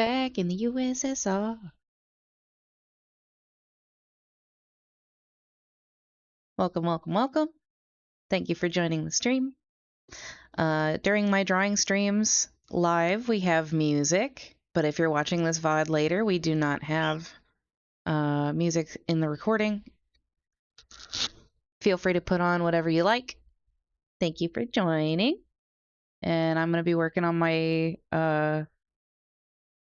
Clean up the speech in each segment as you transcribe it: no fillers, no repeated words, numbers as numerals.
back in the USSR. Welcome, welcome, welcome. Thank you for joining the stream. During my drawing streams live, we have music, but if you're watching this VOD later, we do not have music in the recording. Feel free to put on whatever you like. Thank you for joining. And I'm going to be working on my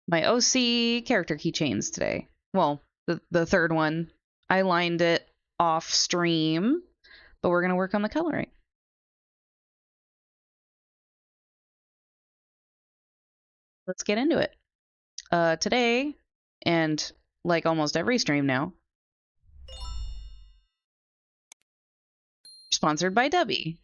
my OC character keychains today. Well, the third one. I lined it off stream, but we're going to work on the coloring. Let's get into it. Today, and like almost every stream now, sponsored by Dubby.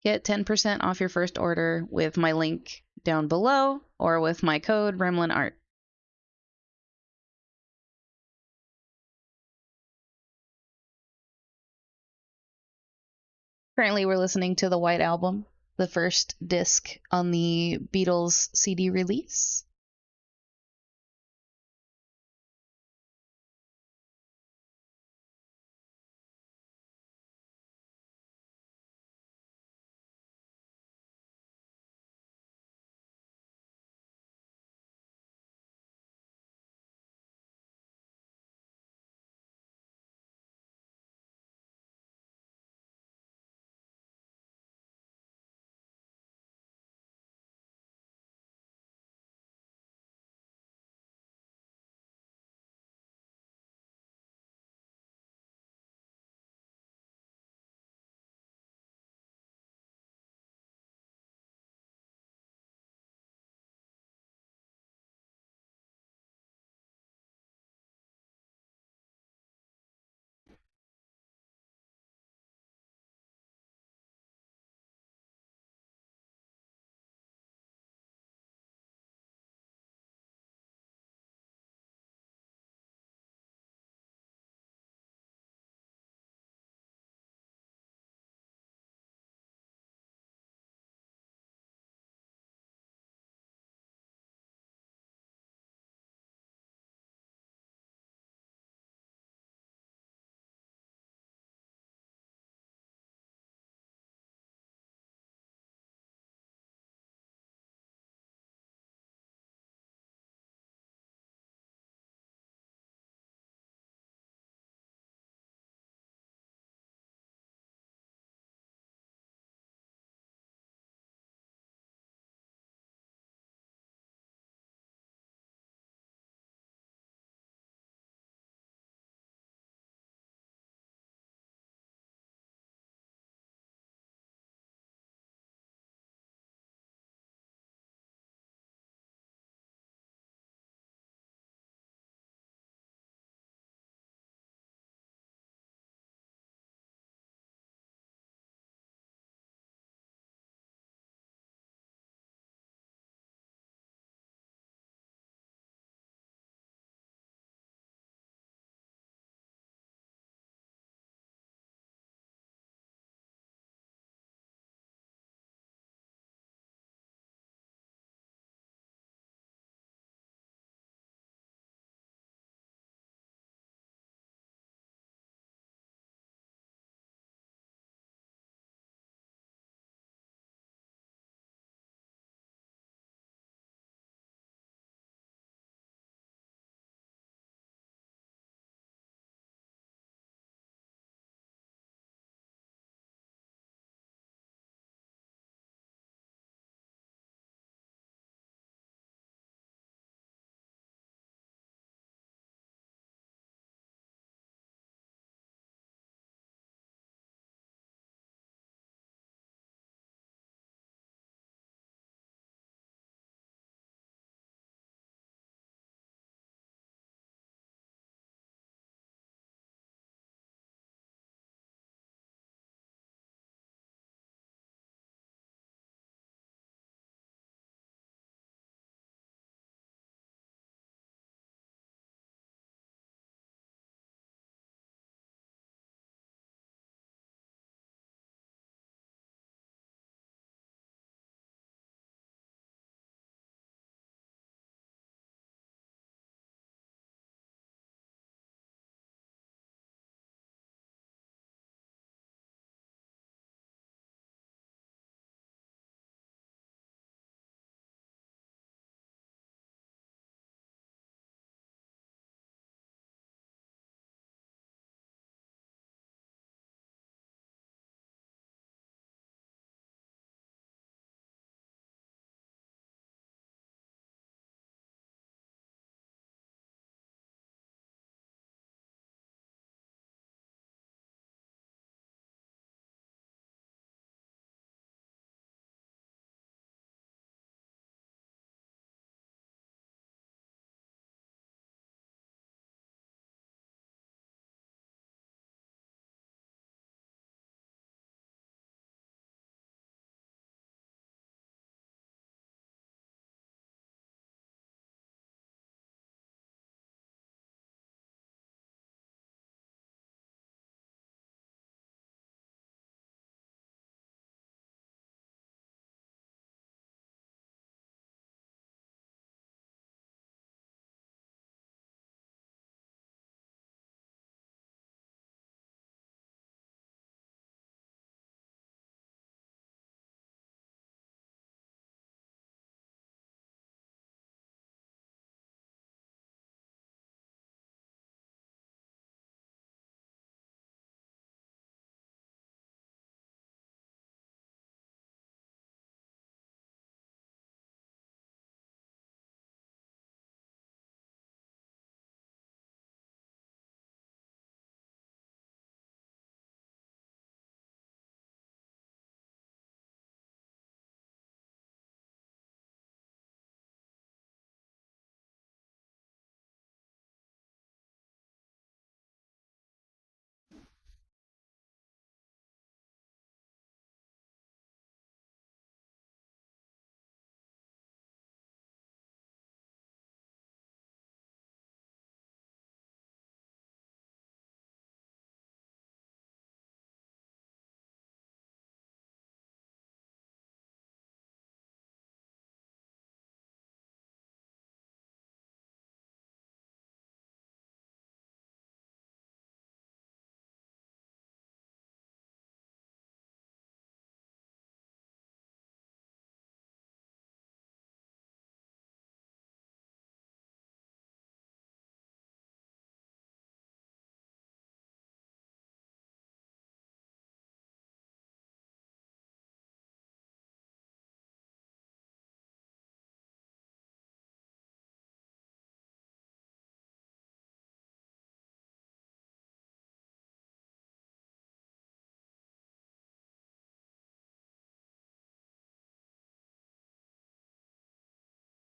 Get 10% off your first order with my link down below or with my code RemlinArt. Currently, we're listening to the White Album, the first disc on the Beatles CD release.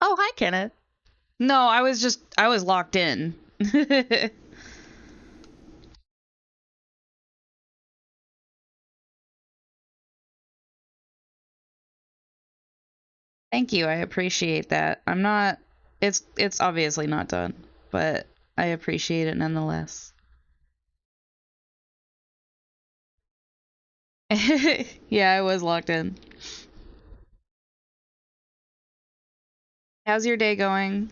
Oh, hi, Kenneth. No, I was locked in. Thank you. I appreciate that. I'm not it's obviously not done, but I appreciate it nonetheless. Yeah, I was locked in. How's your day going?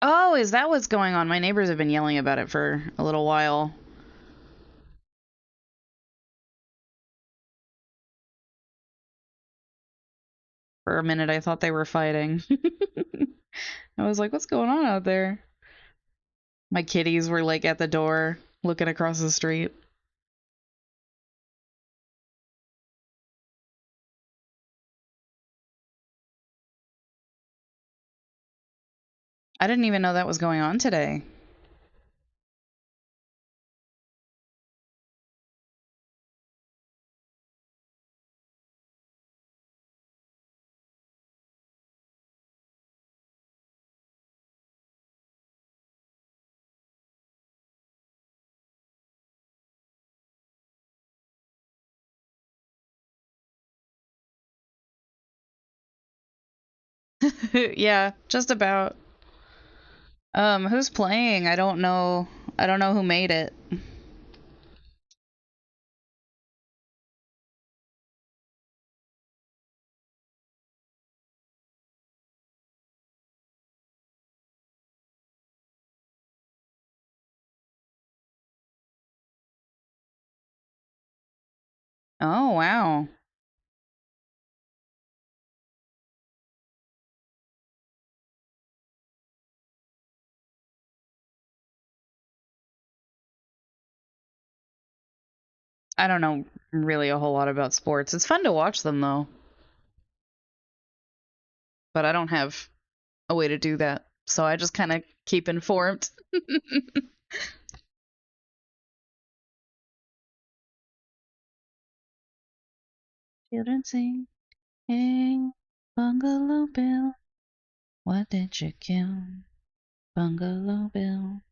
Oh, is that what's going on? My neighbors have been yelling about it for a little while. For a minute, I thought they were fighting. I was like, what's going on out there? My kitties were like at the door looking across the street. I didn't even know that was going on today. Yeah, just about. Who's playing? I don't know. I don't know who made it. Oh, wow. I don't know really a whole lot about sports. It's fun to watch them though, but I don't have a way to do that. So I just kind of keep informed. Children sing, hey, Bungalow Bill, what did you kill? Bungalow Bill.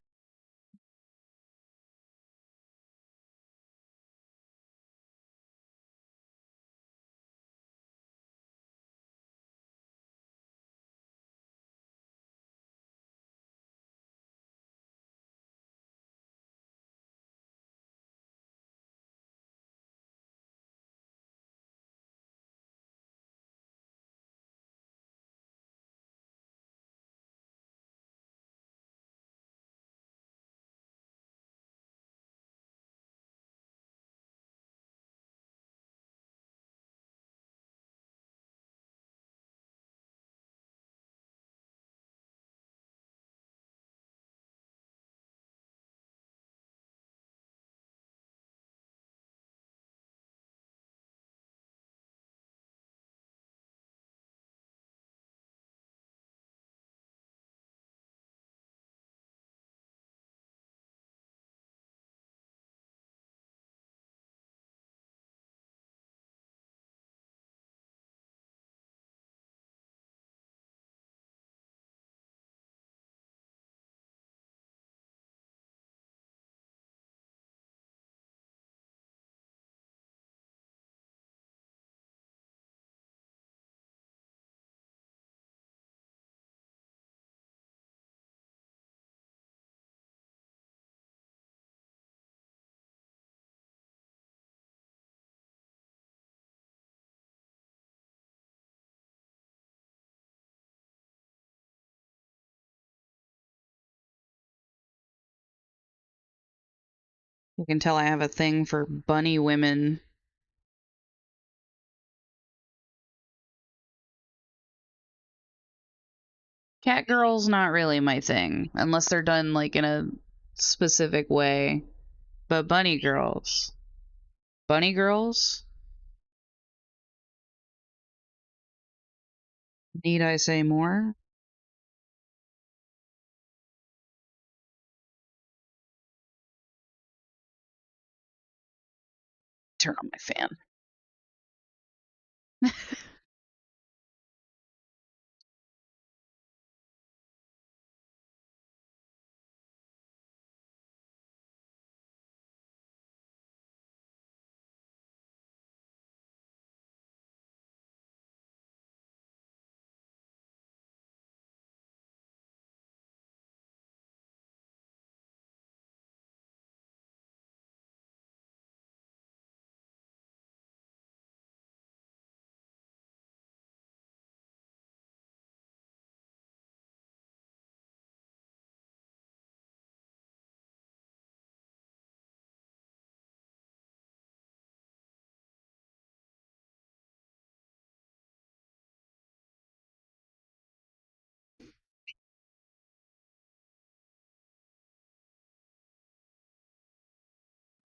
You can tell I have a thing for bunny women. Cat girls, not really my thing, unless they're done like in a specific way. But bunny girls. Bunny girls? Need I say more? Turn on my fan.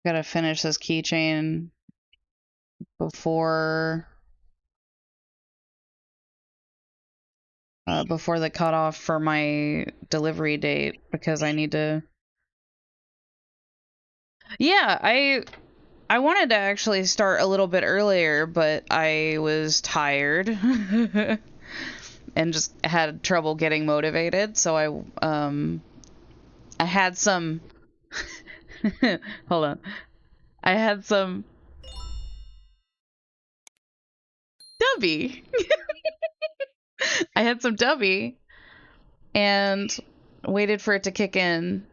Gotta finish this keychain before before the cutoff for my delivery date because I need to. Yeah, I wanted to actually start a little bit earlier, but I was tired and just had trouble getting motivated. So I had some. Hold on. I had some Dubby. I had some Dubby and waited for it to kick in.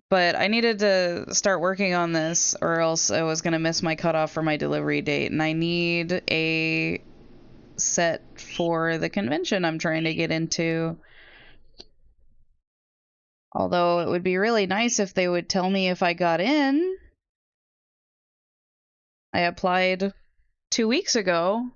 But I needed to start working on this or else I was going to miss my cutoff for my delivery date. And I need a set for the convention I'm trying to get into. Although it would be really nice if they would tell me if I got in. I applied 2 weeks ago.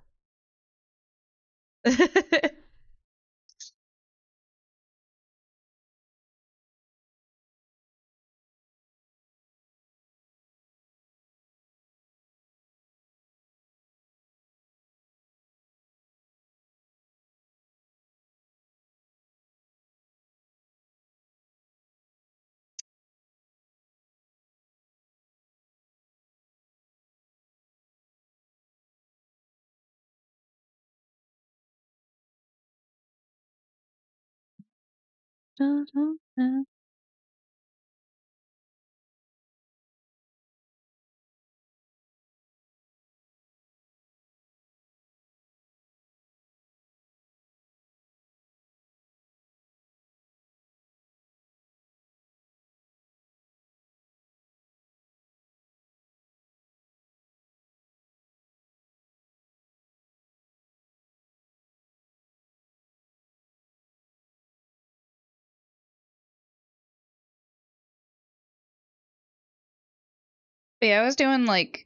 Yeah, I was doing like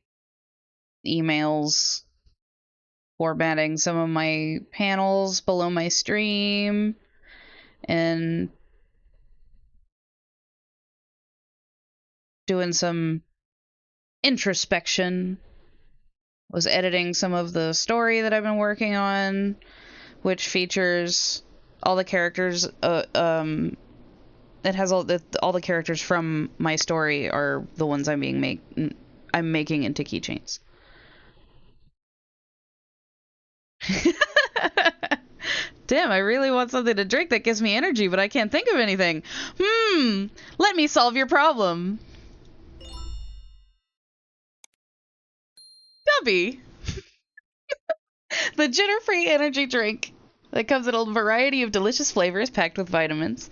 emails, formatting some of my panels below my stream, and doing some introspection. Was editing some of the story that I've been working on, which features all the characters. It has all the characters from my story are the ones I'm making into keychains. Damn, I really want something to drink that gives me energy, but I can't think of anything. Let me solve your problem. Dubby, the jitter-free energy drink that comes in a variety of delicious flavors packed with vitamins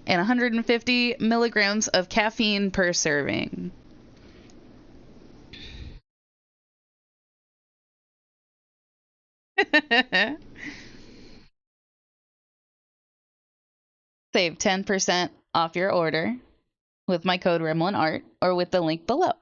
and 150 milligrams of caffeine per serving. Save 10% off your order with my code REMLINART or with the link below.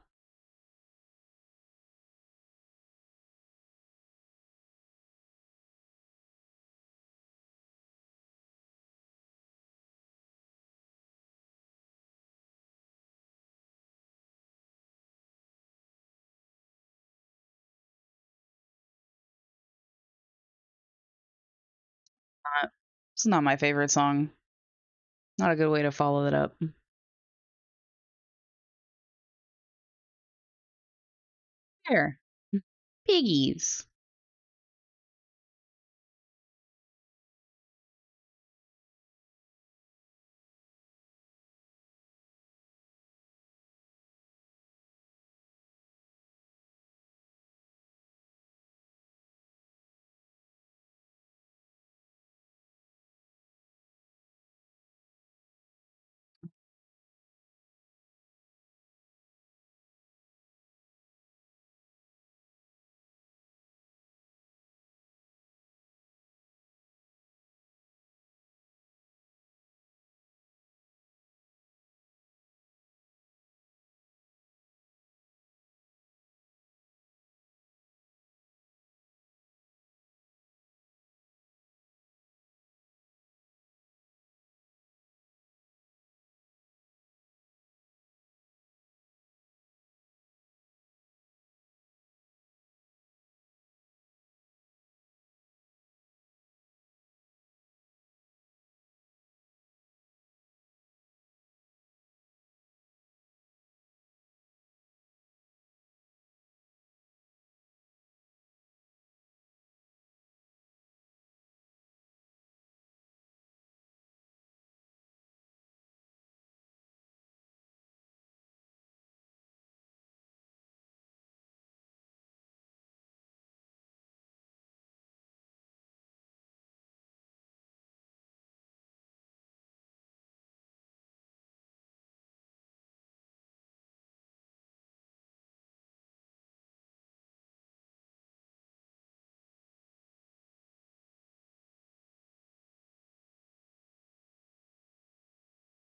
It's not my favorite song. Not a good way to follow that up. There. Piggies.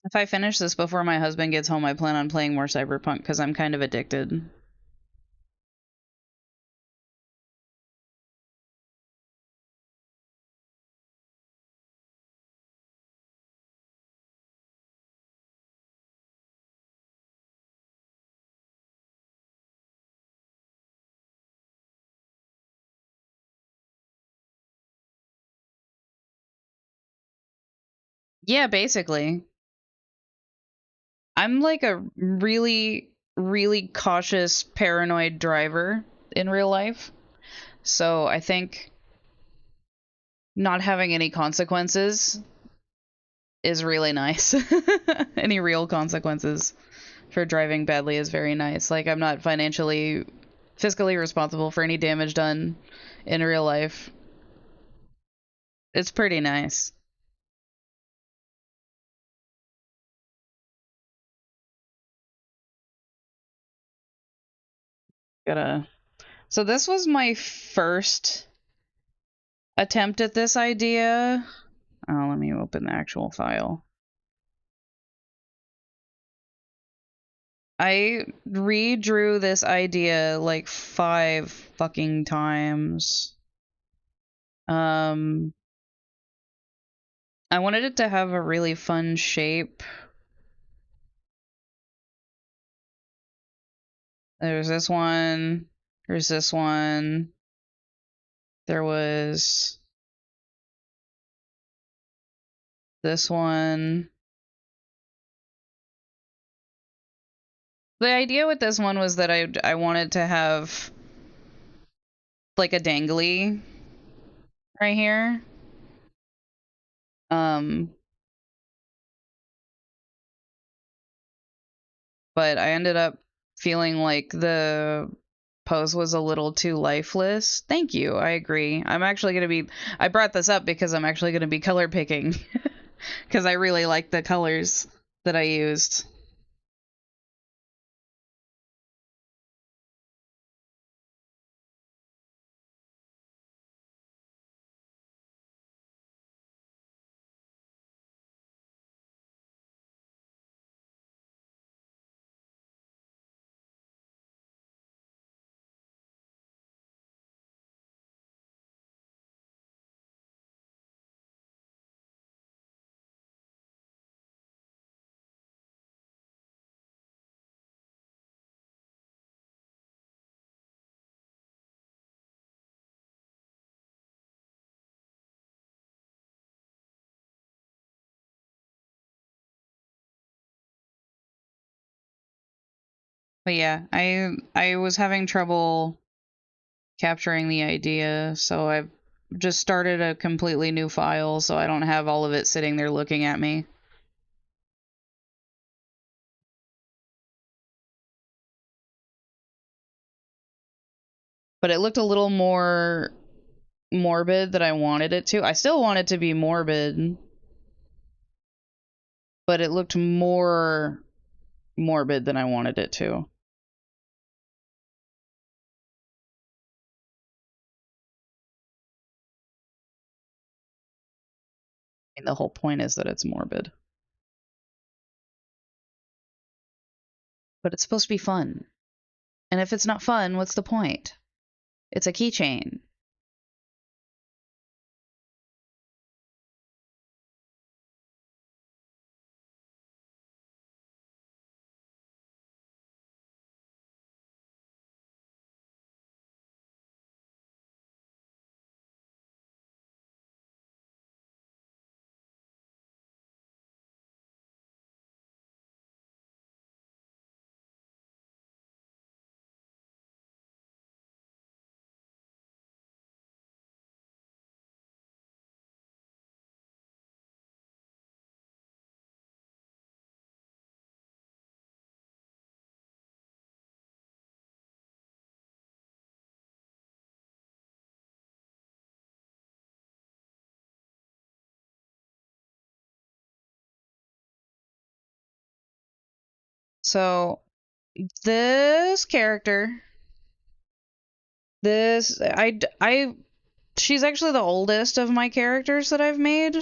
If I finish this before my husband gets home, I plan on playing more Cyberpunk because I'm kind of addicted. Yeah, basically. I'm like a really, really cautious, paranoid driver in real life. So I think not having any consequences is really nice. Any real consequences for driving badly is very nice. Like, I'm not fiscally responsible for any damage done in real life. It's pretty nice. Gotta. So this was my first attempt at this idea. Oh, let me open the actual file. I redrew this idea like 5 fucking times. Um, I wanted it to have a really fun shape. There's this one. There's this one. There was this one. The idea with this one was that I wanted to have like a dangly right here. Um, but I ended up feeling like the pose was a little too lifeless. Thank you. I agree. I'm actually going to be I brought this up because I'm actually going to be color picking because I really like the colors that I used. But yeah, I was having trouble capturing the idea, so I've just started a completely new file so I don't have all of it sitting there looking at me. But it looked a little more morbid than I wanted it to. I still want it to be morbid, but it looked more morbid than I wanted it to. I mean, the whole point is that it's morbid. But it's supposed to be fun. And if it's not fun, what's the point? It's a keychain. So, this character, she's actually the oldest of my characters that I've made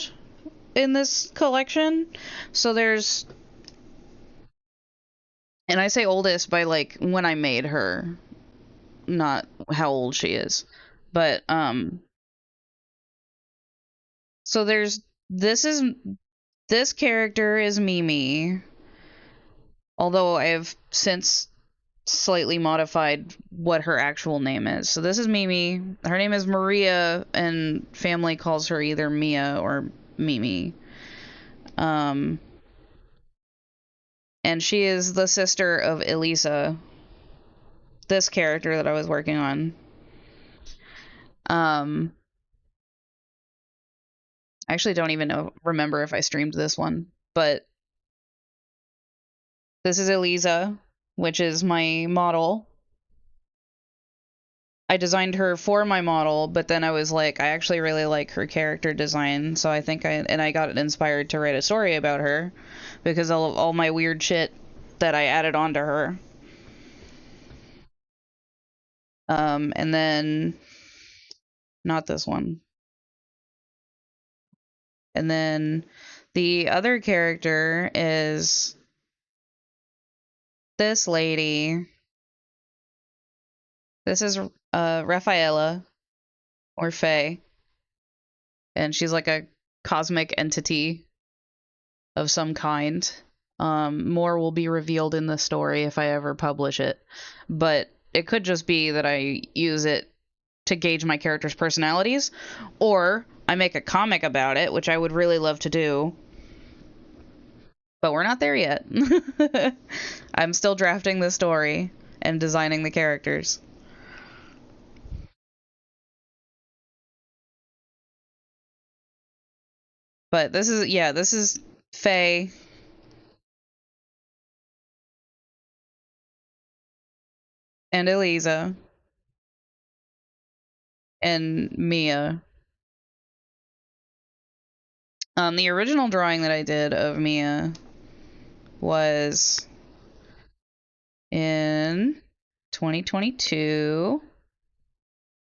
in this collection. So there's, and I say oldest by like when I made her, not how old she is. But so this character is Mimi, although I've since slightly modified what her actual name is. So this is Mimi. Her name is Maria, and family calls her either Mia or Mimi. And she is the sister of Elisa, this character that I was working on. I actually don't even remember if I streamed this one, but this is Elisa, which is my model. I designed her for my model, but then I was like, I actually really like her character design, so I think I got inspired to write a story about her because of all my weird shit that I added onto her. And then not this one. And then the other character is this lady. This is Rafaela or Faye, and she's like a cosmic entity of some kind. More will be revealed in the story if I ever publish it, but it could just be that I use it to gauge my characters' personalities, or I make a comic about it, which I would really love to do. But we're not there yet. I'm still drafting the story and designing the characters. But this is Faye and Elisa and Mia. The original drawing that I did of Mia was in 2022.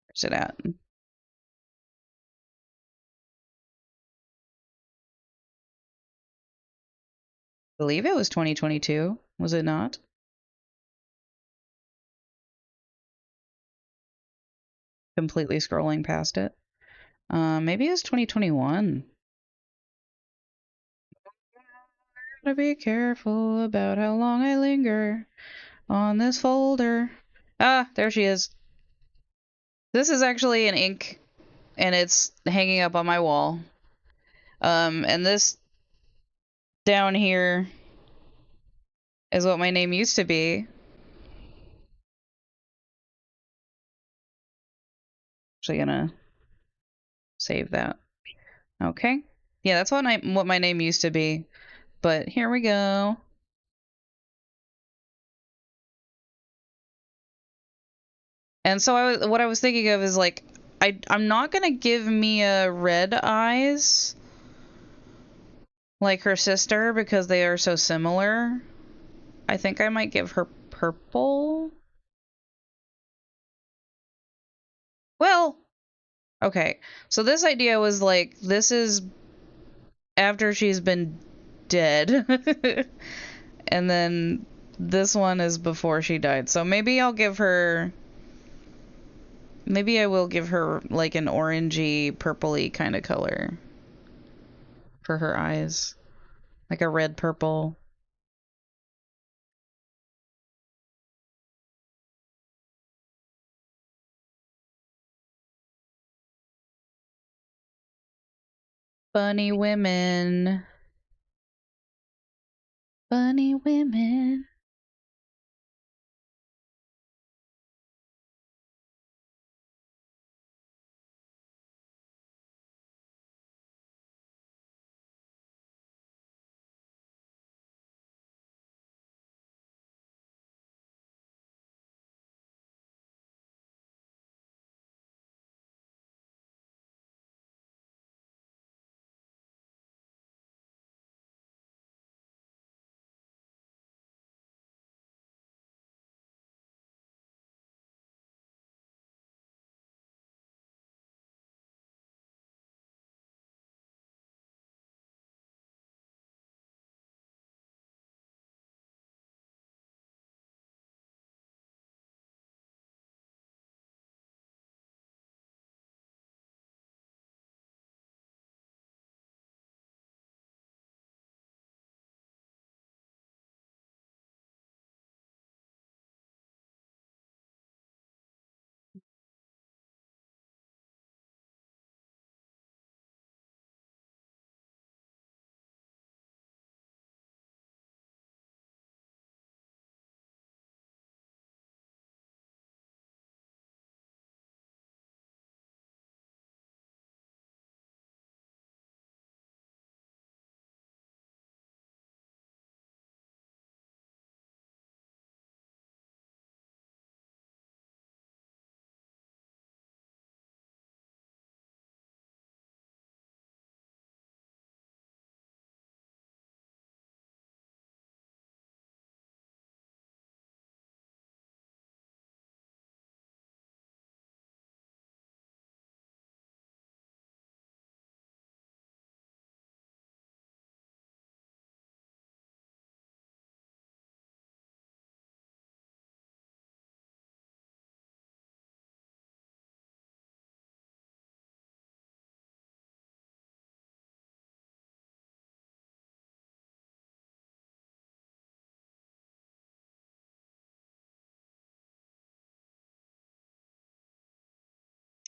Where's it at? I believe it was 2022. Was it not? Completely scrolling past it. Maybe it was 2021. Gotta be careful about how long I linger on this folder. Ah, there she is. This is actually an ink, and it's hanging up on my wall. And this down here is what my name used to be. actually gonna save that. Okay. Yeah, that's what my name used to be. But here we go. And so what I was thinking of is like I'm not gonna give Mia red eyes like her sister because they are so similar. I think I might give her purple. Well, okay. So this idea was like this is after she's been dead. And then this one is before she died. So maybe I'll give her maybe I will give her like an orangey purpley kind of color for her eyes. Like a red purple. Bunny women. Bunny women.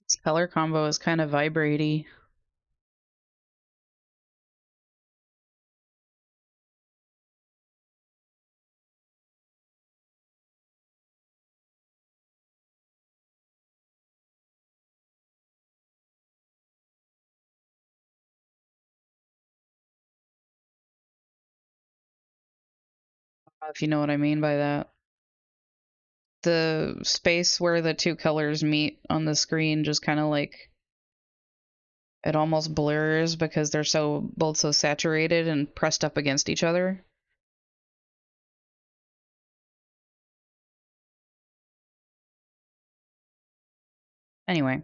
This color combo is kind of vibratey. If you know what I mean by that. The space where the two colors meet on the screen just kind of like it almost blurs because they're so both so saturated and pressed up against each other. Anyway,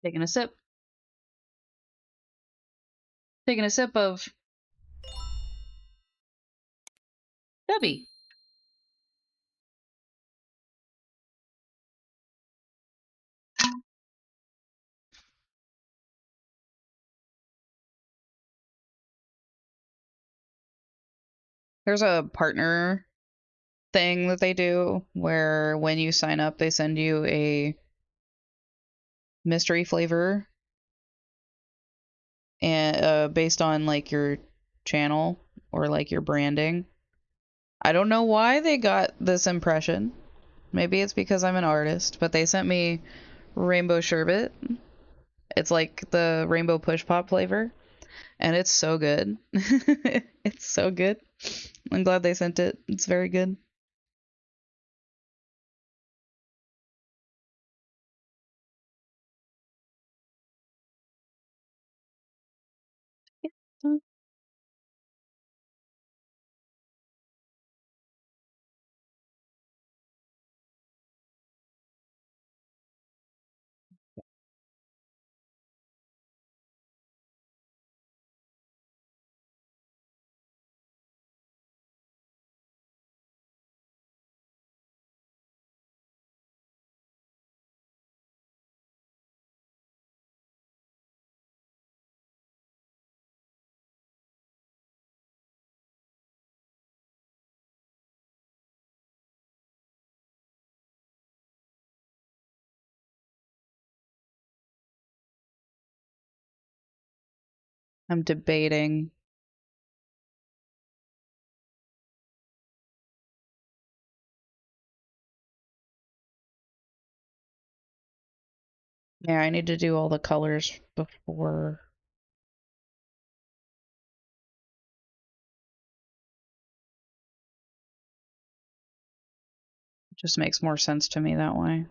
Taking a sip. Taking a sip of Debbie. There's a partner thing that they do where when you sign up, they send you a mystery flavor and based on like your channel or like your branding. I don't know why they got this impression. Maybe it's because I'm an artist, but they sent me rainbow sherbet. It's like the rainbow push pop flavor, and it's so good. It's so good. I'm glad they sent it. It's very good. I'm debating. Yeah, I need to do all the colors before. It just makes more sense to me that way.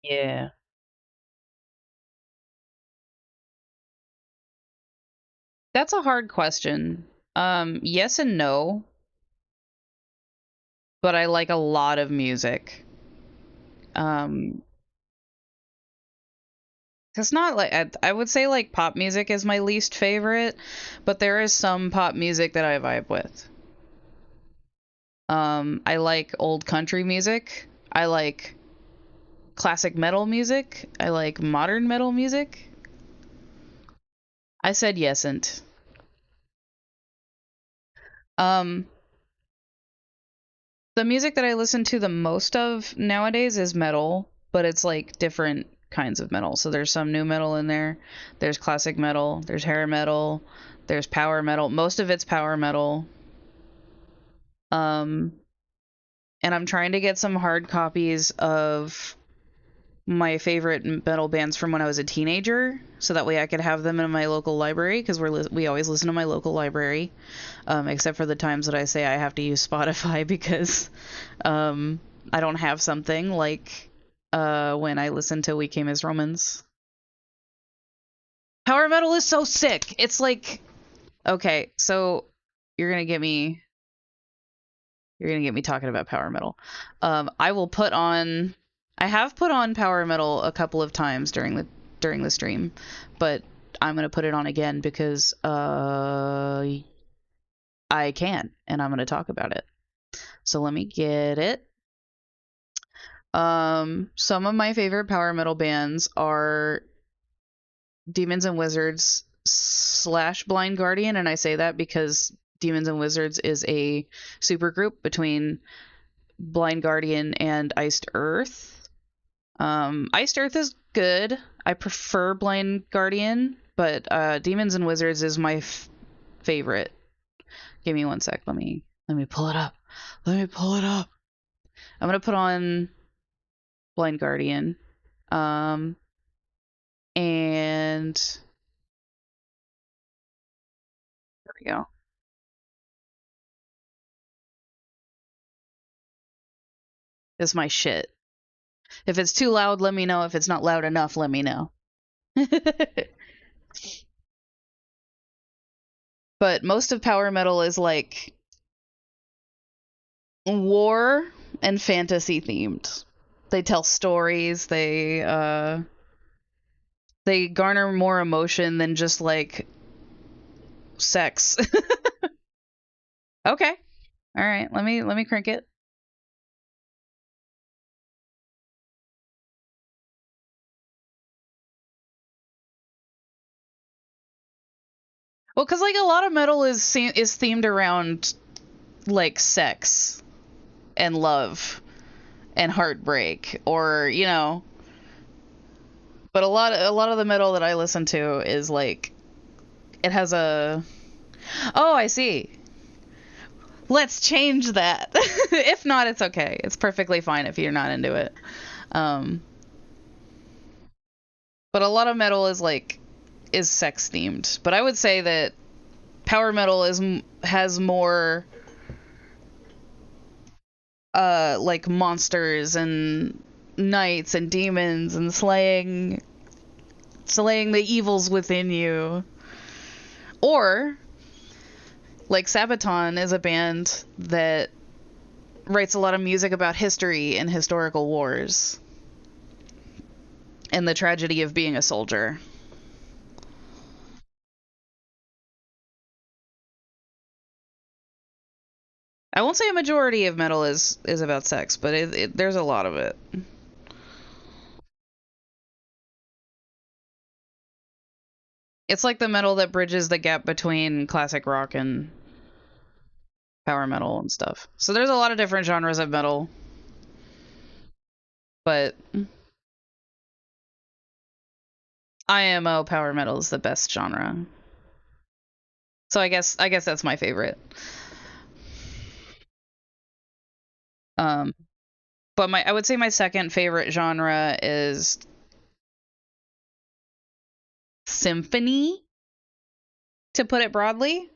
Yeah. That's a hard question. Yes and no, but I like a lot of music. Um, it's not like I would say like pop music is my least favorite, but there is some pop music that I vibe with. I like old country music. I like classic metal music. I like modern metal music. I said yesn't. Um, the music that I listen to the most of nowadays is metal, but it's like different kinds of metal. So there's some new metal in there. There's classic metal. There's hair metal. There's power metal. Most of it's power metal. Um, and I'm trying to get some hard copies of my favorite metal bands from when I was a teenager, so that way I could have them in my local library because we always listen to my local library, except for the times that I say I have to use Spotify because I don't have something like when I listen to We Came as Romans. Power metal is so sick. It's like okay, so you're gonna get me talking about power metal. I will put on. I have put on power metal a couple of times during the stream, but I'm gonna put it on again because I can, and I'm gonna talk about it. So let me get it. Some of my favorite power metal bands are Demons and Wizards / Blind Guardian, and I say that because Demons and Wizards is a super group between Blind Guardian and Iced Earth. Iced Earth is good. I prefer Blind Guardian, but Demons and Wizards is my favorite. Give me one sec. Let me pull it up. Let me pull it up. I'm gonna put on Blind Guardian. And there we go. It's my shit. If it's too loud, let me know. If it's not loud enough, let me know. But most of power metal is like war and fantasy themed. They tell stories, they garner more emotion than just like sex. Okay. All right. Let me crank it. Well, cuz like a lot of metal is themed around like sex and love and heartbreak, or but a lot of the metal that I listen to is like it has a oh, I see. Let's change that. If not, it's okay. It's perfectly fine if you're not into it. Um, but a lot of metal is sex themed. But I would say that power metal has more like monsters and knights and demons and slaying the evils within you. Or like Sabaton is a band that writes a lot of music about history and historical wars and the tragedy of being a soldier. I won't say a majority of metal is about sex, but there's a lot of it. It's like the metal that bridges the gap between classic rock and power metal and stuff. So there's a lot of different genres of metal, but IMO power metal is the best genre. So I guess that's my favorite. Um, but I would say my second favorite genre is symphony, to put it broadly.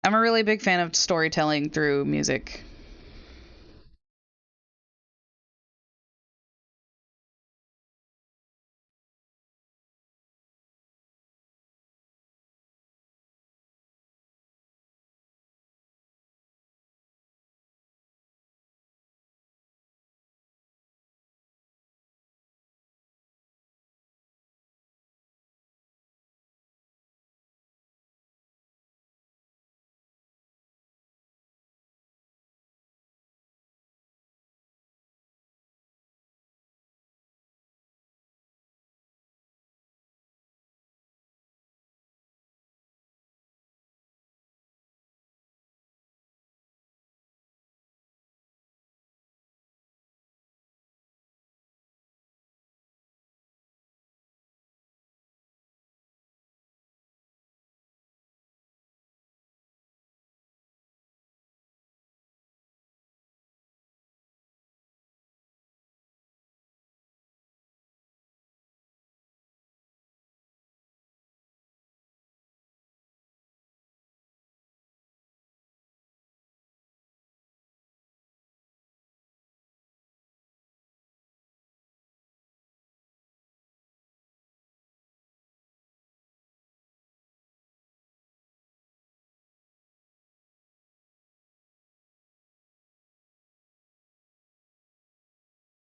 I'm a really big fan of storytelling through music.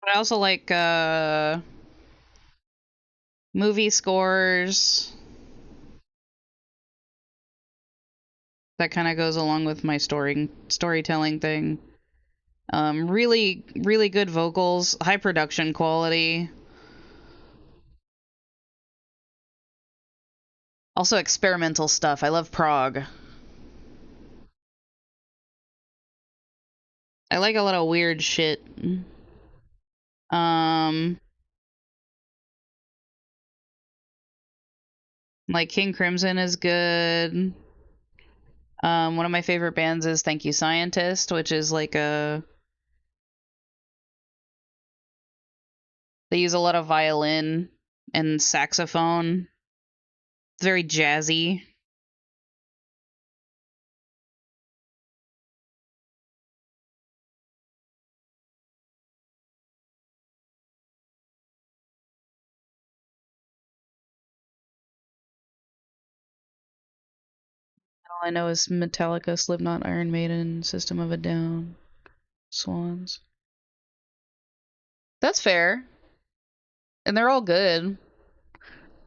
But I also like movie scores. That kind of goes along with my storytelling thing. Really, really good vocals, high production quality. Also experimental stuff. I love prog. I like a lot of weird shit. Like King Crimson is good. One of my favorite bands is Thank You Scientist, which is like they use a lot of violin and saxophone. It's very jazzy. All I know is Metallica, Slipknot, Iron Maiden, System of a Down, Swans. That's fair. And they're all good.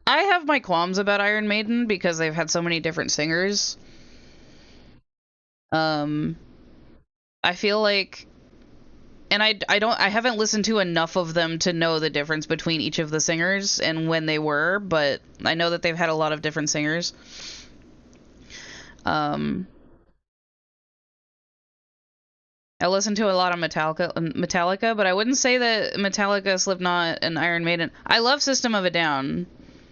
I have my qualms about Iron Maiden because they've had so many different singers. I feel like, and I haven't listened to enough of them to know the difference between each of the singers and when they were, but I know that they've had a lot of different singers. I listen to a lot of Metallica, but I wouldn't say that Metallica, Slipknot, and Iron Maiden. I love System of a Down.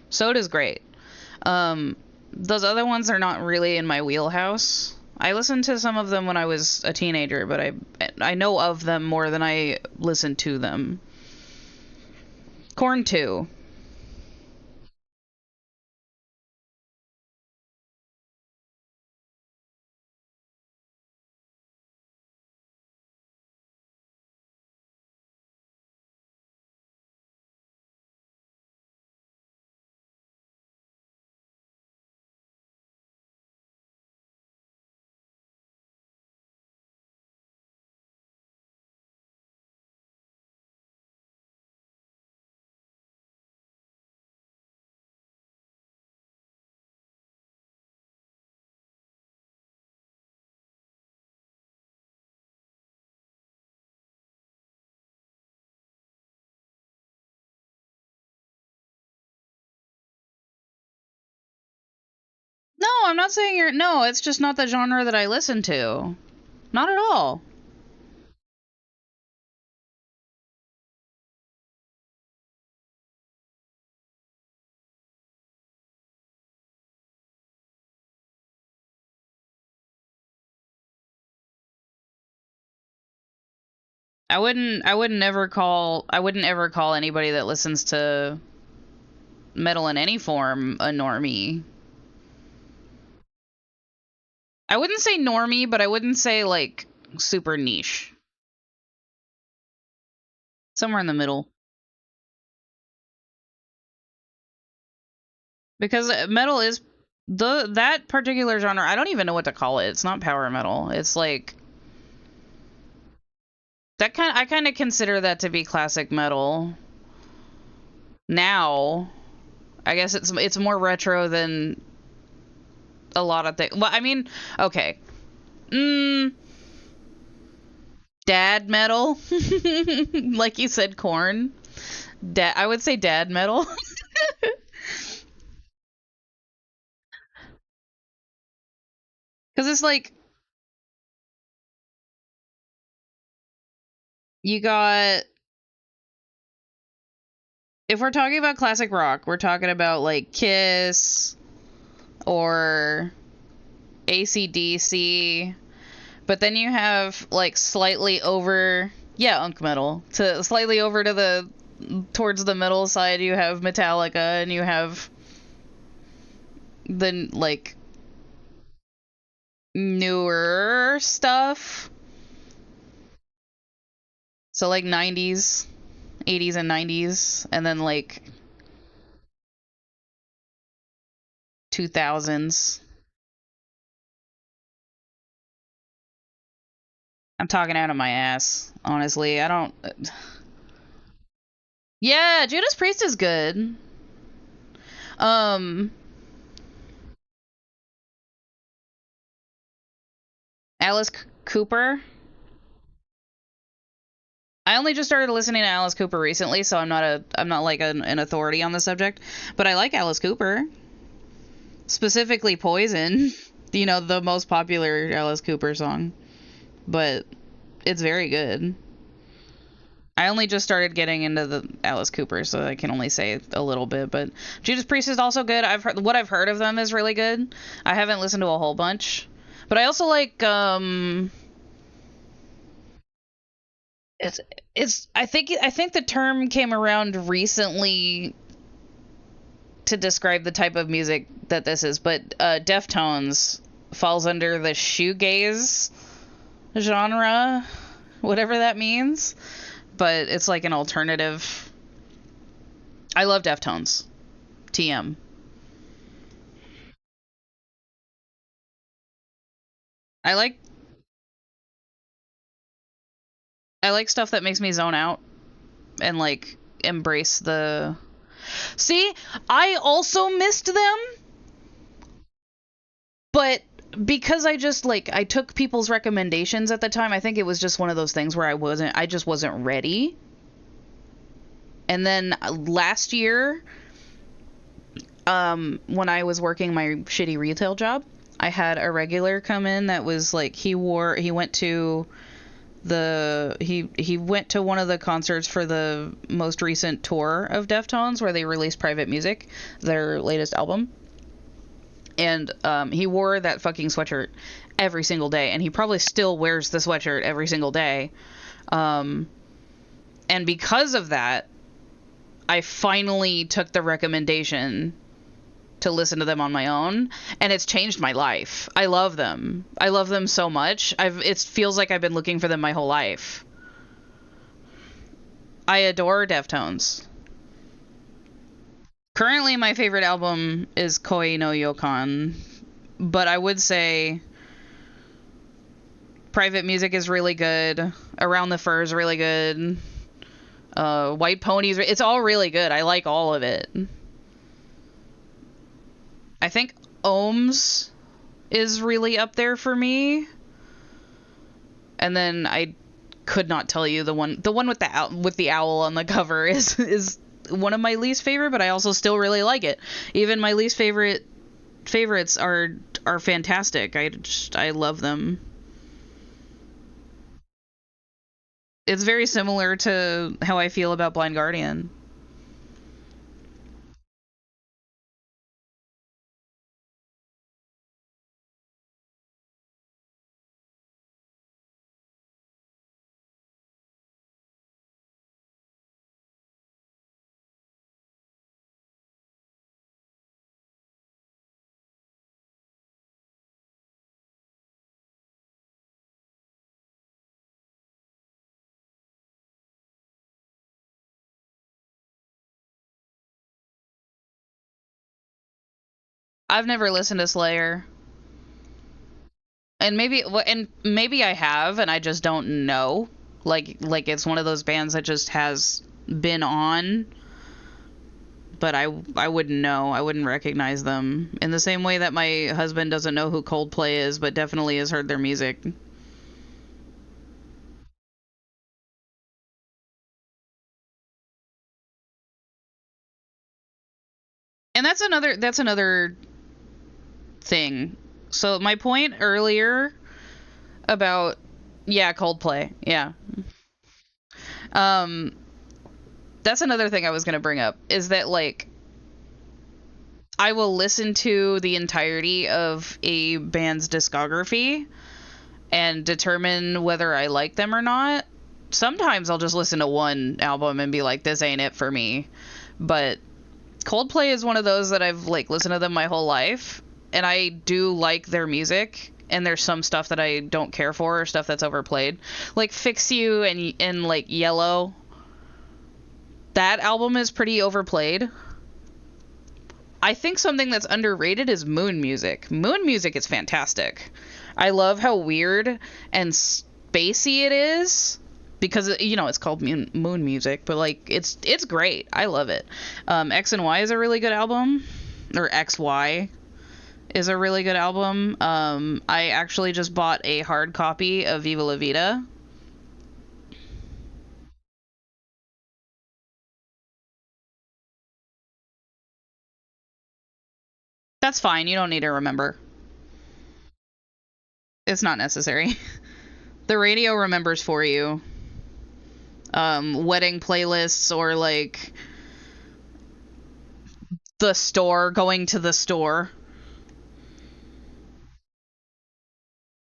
So does great. Those other ones are not really in my wheelhouse. I listened to some of them when I was a teenager, but I know of them more than I listen to them. Korn 2. No, I'm not saying you're. No, it's just not the genre that I listen to. Not at all. I wouldn't ever call anybody that listens to metal in any form a normie. I wouldn't say normie, but I wouldn't say like super niche. Somewhere in the middle. Because metal is that particular genre, I don't even know what to call it. It's not power metal. It's like I kind of consider that to be classic metal. Now, I guess it's more retro than a lot of things. Well, I mean, okay. Dad metal. Like you said, Korn. I would say dad metal. Cuz it's like you got, if we're talking about classic rock, we're talking about like Kiss or AC/DC, but then you have like slightly over, yeah, unk metal, to slightly over to the towards the middle side you have Metallica, and you have the like newer stuff, so like 90s, 80s and 90s, and then like 2000s. I'm talking out of my ass, honestly. I don't. Yeah, Judas Priest is good. Um, Alice Cooper. I only just started listening to Alice Cooper recently, so I'm not like an authority on the subject, but I like Alice Cooper. Specifically Poison, you know, the most popular Alice Cooper song. But It's very good. I only just started getting into the Alice Cooper, so I can only say a little bit. But Judas Priest is also good. What I've heard of them is really good. I haven't listened to a whole bunch, but I also like it's I think the term came around recently to describe the type of music that this is, but Deftones falls under the shoegaze genre, whatever that means. But it's like an alternative. I love Deftones. TM. I like I like stuff that makes me zone out and like embrace the. See, I also missed them, but because I just like I took people's recommendations at the time, I think it was just one of those things where I just wasn't ready. And then last year, when I was working my shitty retail job, I had a regular come in that was like he went to he went to one of the concerts for the most recent tour of Deftones where they released Private Music, their latest album. And he wore that fucking sweatshirt every single day, and he probably still wears the sweatshirt every single day. And because of that, I finally took the recommendation to listen to them on my own, and it's changed my life. I love them. I love them so much. It feels like I've been looking for them my whole life. I adore Deftones. Currently, my favorite album is Koi no Yokan, but I would say Private Music is really good. Around the Fur is really good. White Ponies, it's all really good. I like all of it. I think Ohms is really up there for me. And then I could not tell you the one with the owl on the cover is one of my least favorite, but I also still really like it. Even my least favorites are fantastic. I love them. It's very similar to how I feel about Blind Guardian. I've never listened to Slayer. And maybe I have and I just don't know. Like it's one of those bands that just has been on, but I wouldn't know. I wouldn't recognize them in the same way that my husband doesn't know who Coldplay is, but definitely has heard their music. And that's another thing. So my point earlier about yeah, Coldplay. Yeah. Um that's another thing I was going to bring up is that like I will listen to the entirety of a band's discography and determine whether I like them or not. Sometimes I'll just listen to one album and be like, this ain't it for me. But Coldplay is one of those that I've like listened to them my whole life, and I do like their music. And there's some stuff that I don't care for, or stuff that's overplayed, like "Fix You" and like "Yellow." That album is pretty overplayed. I think something that's underrated is Moon Music. Moon Music is fantastic. I love how weird and spacey it is because it's called Moon Music, but like it's great. I love it. X and Y is a really good album, or XY is a really good album. I actually just bought a hard copy of Viva La Vida. That's fine. You don't need to remember. It's not necessary. The radio remembers for you. Wedding playlists or like the store, going to the store.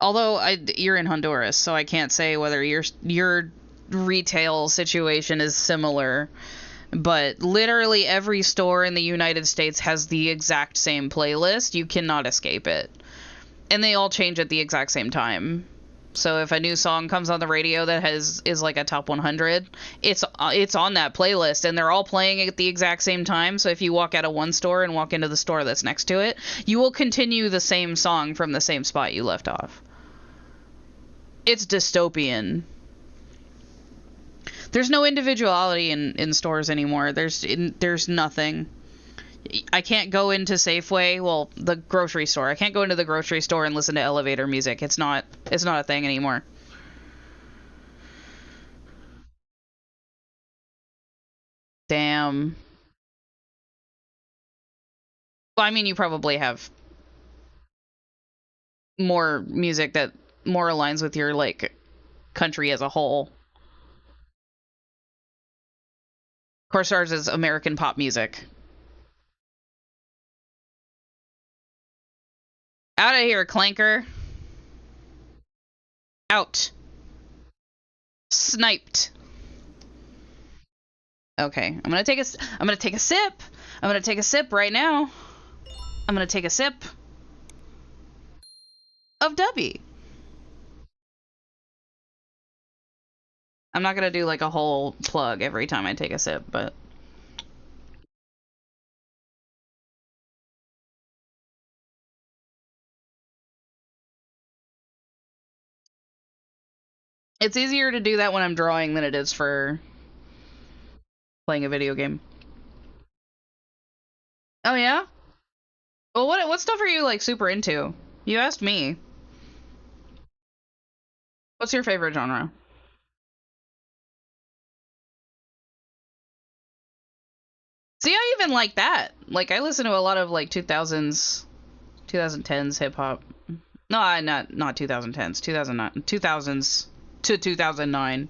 Although you're in Honduras, so I can't say whether your retail situation is similar. But literally every store in the United States has the exact same playlist. You cannot escape it. And they all change at the exact same time. So if a new song comes on the radio that is like a top 100, it's on that playlist, and they're all playing at the exact same time. So if you walk out of one store and walk into the store that's next to it, you will continue the same song from the same spot you left off. It's dystopian. There's no individuality in stores anymore. There's nothing. I can't go into Safeway, well, the grocery store. I can't go into the grocery store and listen to elevator music. It's not a thing anymore. Damn. Well, I mean, you probably have more music that more aligns with your, like, country as a whole. Of course, ours is American pop music. Out of here, Clanker. Out. Sniped. Okay, I'm gonna take a sip. I'm gonna take a sip right now. I'm gonna take a sip of Dubby. I'm not gonna do like a whole plug every time I take a sip, but it's easier to do that when I'm drawing than it is for playing a video game. Oh yeah? Well, what stuff are you like super into? You asked me. What's your favorite genre? See, I even like that. Like, I listen to a lot of like 2010s hip hop. No, not 2010s, 2009, 2000s to 2009.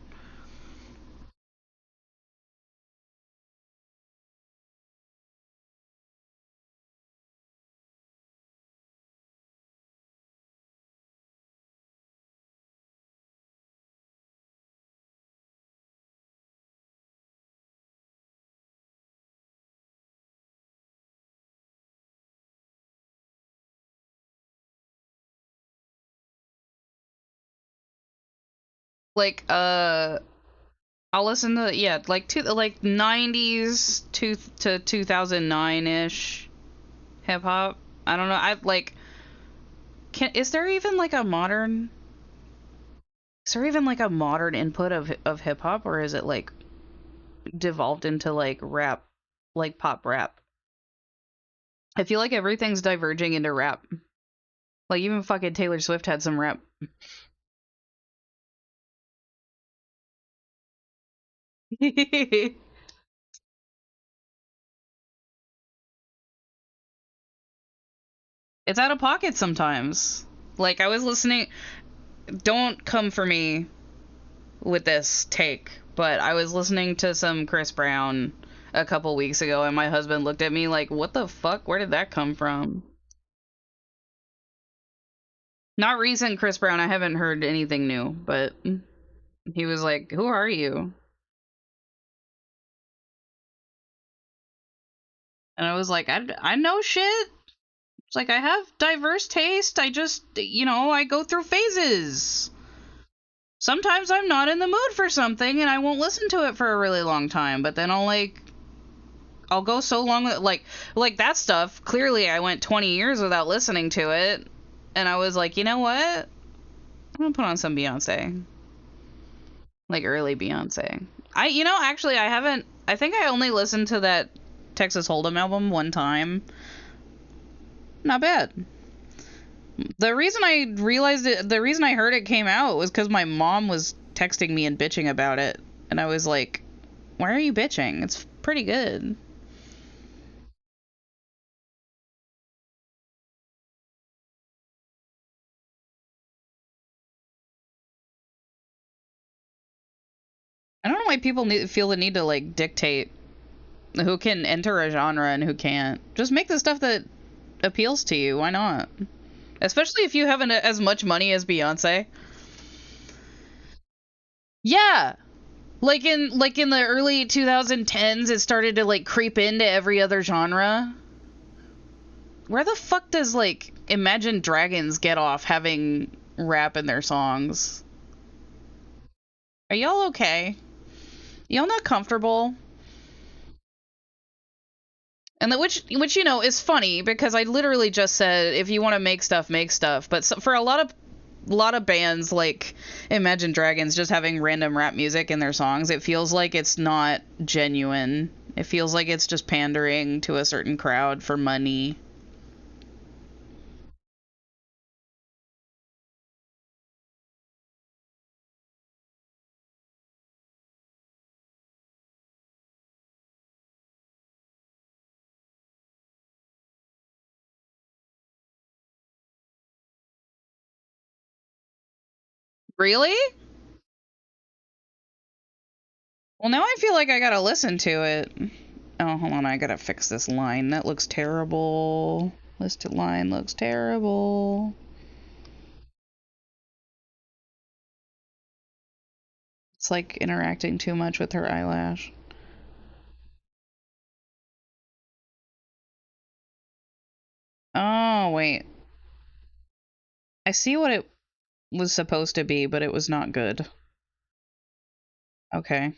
Like, I'll listen to, yeah, like 90s to 2009 ish hip hop. I don't know. I like. Is there even like a modern? Is there even like a modern input of hip hop, or is it like devolved into like rap, like pop rap? I feel like everything's diverging into rap. Like even fucking Taylor Swift had some rap. It's out of pocket sometimes. Like I was listening. Don't come for me with this take, but I was listening to some Chris Brown a couple weeks ago, and my husband looked at me like, "What the fuck? Where did that come from?" Not recent Chris Brown. I haven't heard anything new, but he was like, "Who are you?" And I was like, I know shit. It's like I have diverse taste. I just, I go through phases. Sometimes I'm not in the mood for something and I won't listen to it for a really long time, but then I'll go so long that like that stuff. Clearly I went 20 years without listening to it, and I was like, "You know what? I'm going to put on some Beyonce." Like early Beyonce. Actually I haven't. I think I only listened to that Texas Hold'em album one time. Not bad. The reason I realized it, the reason I heard it came out was because my mom was texting me and bitching about it. And I was like, why are you bitching? It's pretty good. why people feel the need to like dictate who can enter a genre and who can't. Just make the stuff that appeals to you. Why not? Especially if you haven't as much money as Beyonce. Yeah. Like in the early 2010s, it started to like creep into every other genre. Where the fuck does like Imagine Dragons get off having rap in their songs? Are y'all okay? Y'all not comfortable? And which you know is funny because I literally just said if you want to make stuff, make stuff. But for a lot of bands like Imagine Dragons just having random rap music in their songs, it feels like it's not genuine. It feels like it's just pandering to a certain crowd for money. Really? Well, now I feel like I gotta listen to it. Oh, hold on, I gotta fix this line. That looks terrible. Listed line looks terrible. It's like interacting too much with her eyelash. Oh, wait. I see what it was supposed to be, but it was not good. Okay.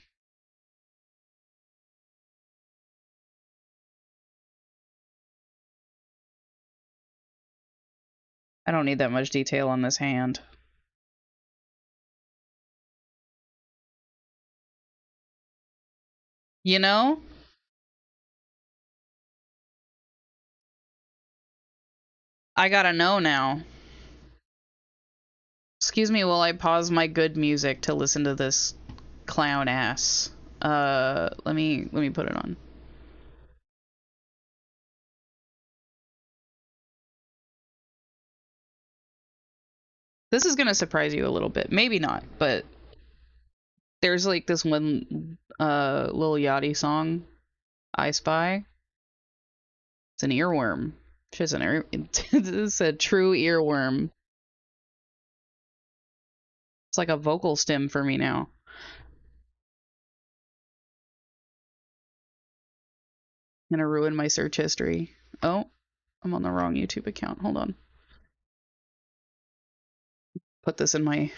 I don't need that much detail on this hand. You know? I gotta know now. Excuse me while I pause my good music to listen to this clown ass. Let me put it on. This is gonna surprise you a little bit. Maybe not, but there's like this one Lil Yachty song, I Spy. It's an earworm. She's an ear it's a true earworm. It's like a vocal stim for me now. I'm gonna ruin my search history. Oh, I'm on the wrong YouTube account. Hold on. Put this in my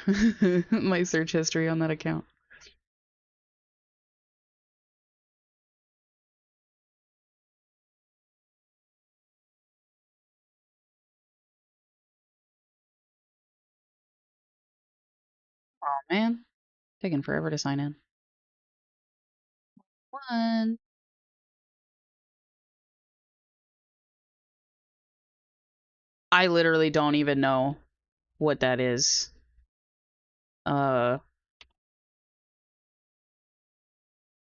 my search history on that account. Oh man, taking forever to sign in. One. I literally don't even know what that is. Uh,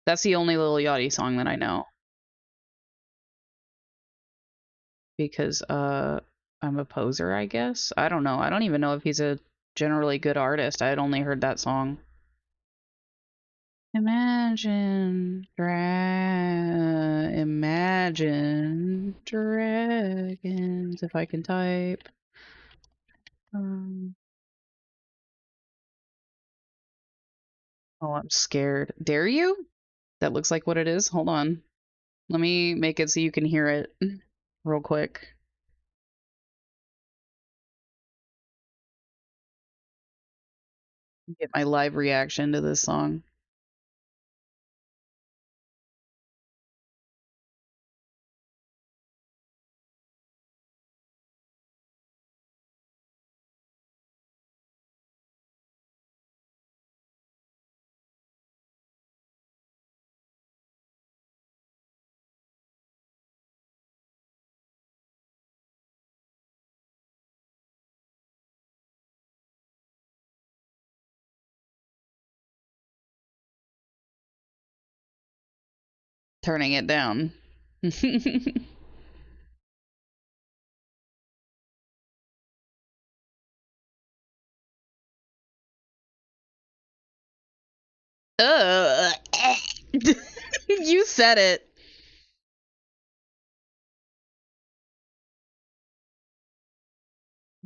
that's the only Lil Yachty song that I know. Because I'm a poser, I guess. I don't know. I don't even know if he's a generally good artist. I had only heard that song. Imagine dragons. If I can type. Um, oh, I'm scared. Dare you? That looks like what it is. Hold on. Let me make it so you can hear it real quick. Get my live reaction to this song. Turning it down. Ugh. You said it.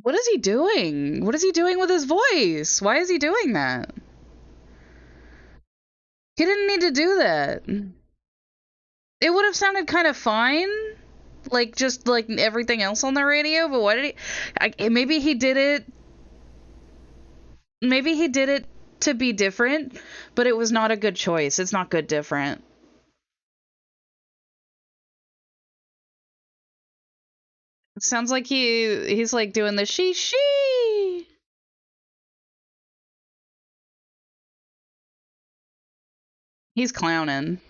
What is he doing? What is he doing with his voice? Why is he doing that? He didn't need to do that. It would have sounded kind of fine, like just like everything else on the radio, but why did maybe he did it. Maybe he did it to be different, but it was not a good choice. It's not good different. It sounds like he's like doing the she. He's clowning.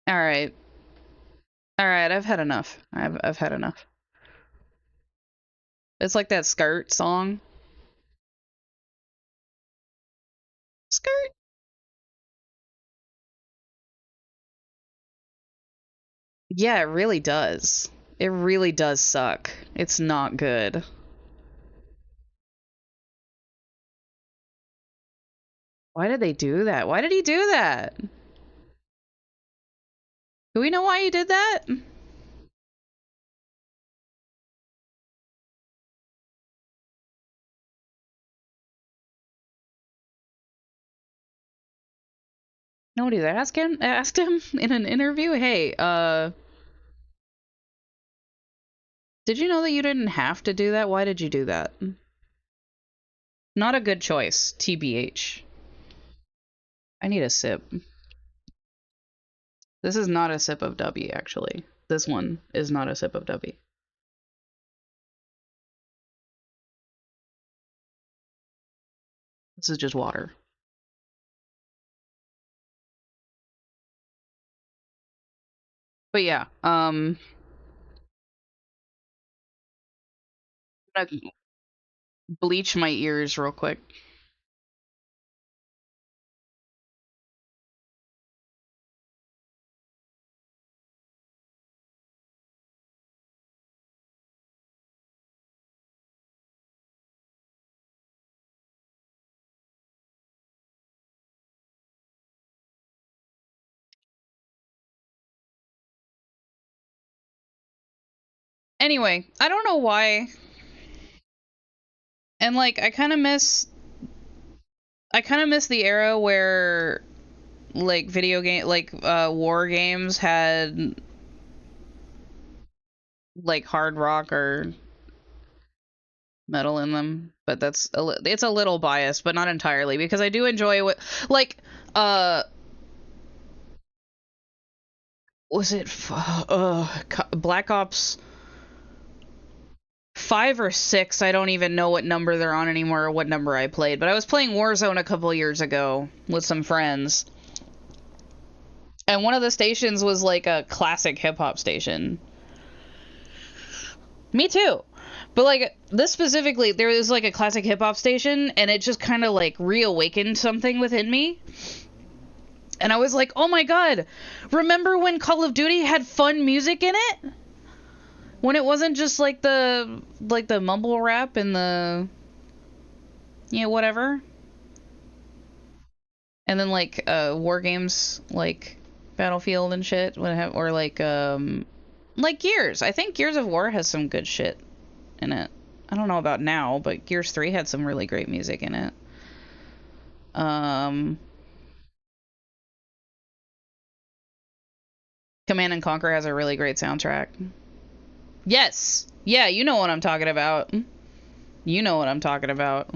All right. All right, I've had enough. I've had enough. It's like that skirt song. Skirt. Yeah, it really does. It really does suck. It's not good. Why did they do that? Why did he do that? Do we know why he did that? Nobody's asked him in an interview, hey, did you know that you didn't have to do that? Why did you do that? Not a good choice, TBH. I need a sip. This is not a sip of W, actually. This one is not a sip of W. This is just water. But yeah, I'm gonna bleach my ears real quick. Anyway, I don't know why. And like I kind of miss the era where like war games had like hard rock or metal in them, but it's a little biased, but not entirely, because I do enjoy what like was it Black Ops 5 or 6, I don't even know what number they're on anymore or what number I played, but I was playing Warzone a couple years ago with some friends. And one of the stations was like a classic hip hop station. Me too. But like this specifically, there was like a classic hip hop station, and it just kind of like reawakened something within me. And I was like, oh my god, remember when Call of Duty had fun music in it? When it wasn't just like the mumble rap and the whatever. And then like war games like Battlefield and shit would have, or like Gears. I think Gears of War has some good shit in it. I don't know about now, but Gears 3 had some really great music in it. Command and Conquer has a really great soundtrack. Yes. Yeah, you know what I'm talking about. You know what I'm talking about.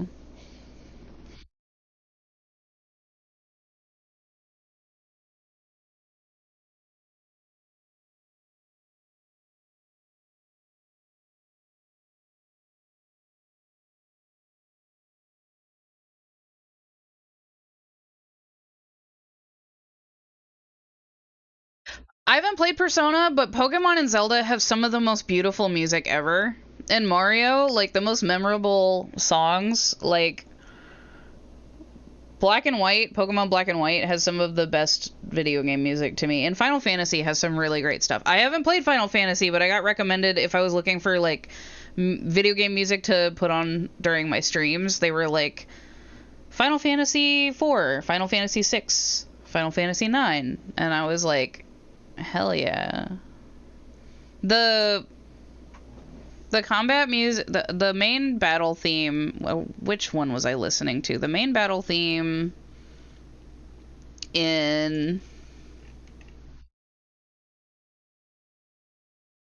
I haven't played Persona, but Pokemon and Zelda have some of the most beautiful music ever. And Mario, like the most memorable songs, like Pokemon Black and White has some of the best video game music to me. And Final Fantasy has some really great stuff. I haven't played Final Fantasy, but I got recommended if I was looking for like video game music to put on during my streams. They were like Final Fantasy 4, Final Fantasy 6, Final Fantasy IX, and I was like, hell yeah. The combat music, the main battle theme, which one was I listening to? The main battle theme in,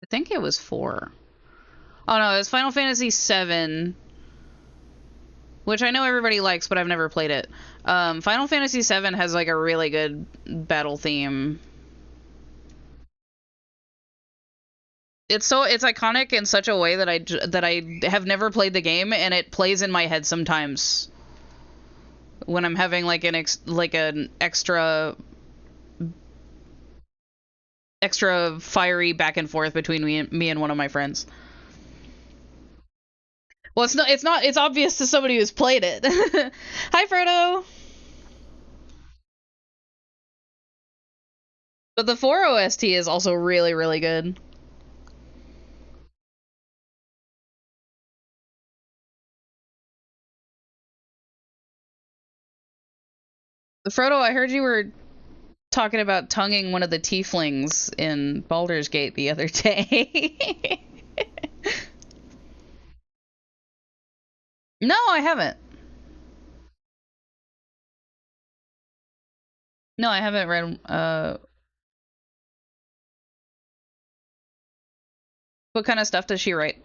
I think it was 4. Oh no, it was Final Fantasy VII, which I know everybody likes, but I've never played it. Final Fantasy VII has like a really good battle theme. It's iconic in such a way that I have never played the game, and it plays in my head sometimes when I'm having like an extra fiery back and forth between me and one of my friends. Well, it's obvious to somebody who's played it. Hi, Frodo. But the 4 OST is also really, really good. Frodo, I heard you were talking about tonguing one of the tieflings in Baldur's Gate the other day. No, I haven't. No, I haven't read. What kind of stuff does she write?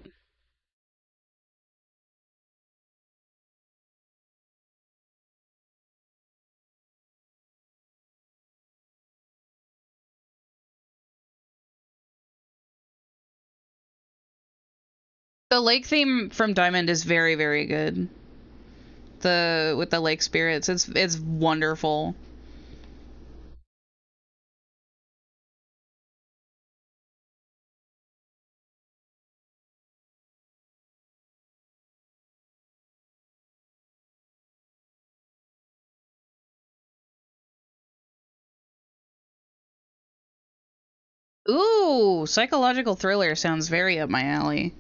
The lake theme from Diamond is very, very good. With the lake spirits, it's wonderful. Ooh, psychological thriller sounds very up my alley.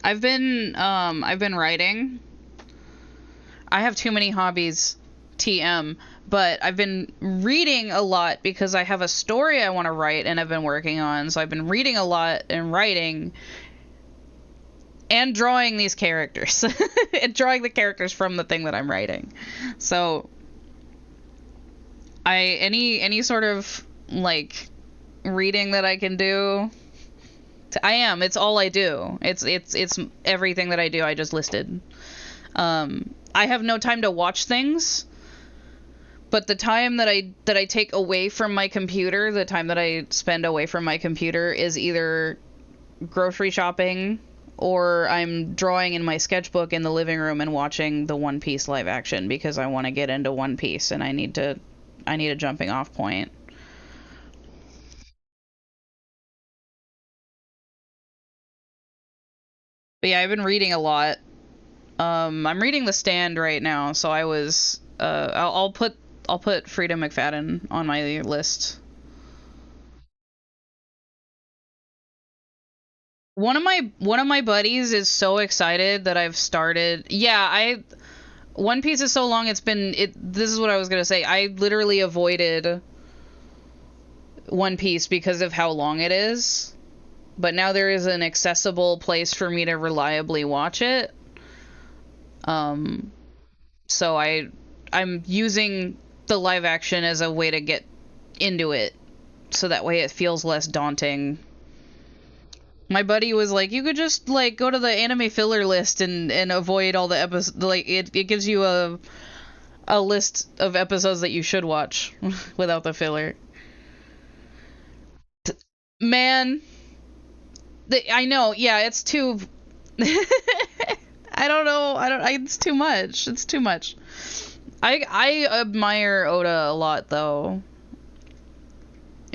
I've been writing. I have too many hobbies, TM, but I've been reading a lot because I have a story I want to write and I've been working on. So I've been reading a lot and writing and drawing these characters and drawing the characters from the thing that I'm writing. So any sort of like reading that I can do, it's all I do. It's everything that I do. I just listed. I have no time to watch things, but the time that I take away from my computer, the time that I spend away from my computer is either grocery shopping or I'm drawing in my sketchbook in the living room and watching the One Piece live action because I want to get into One Piece and I need a jumping off point. But yeah, I've been reading a lot. I'm reading The Stand right now, so I was I'll put Frida McFadden on my list. One of my buddies is so excited that I've started. Yeah, One Piece is so long. This is what I was gonna say. I literally avoided One Piece because of how long it is. But now there is an accessible place for me to reliably watch it. Um, so I'm using the live action as a way to get into it, so that way it feels less daunting. My buddy was like, you could just like go to the anime filler list and avoid all the episodes. Like it gives you a list of episodes that you should watch without the filler. Man, I know. Yeah, it's too. I don't know. It's too much. It's too much. I admire Oda a lot though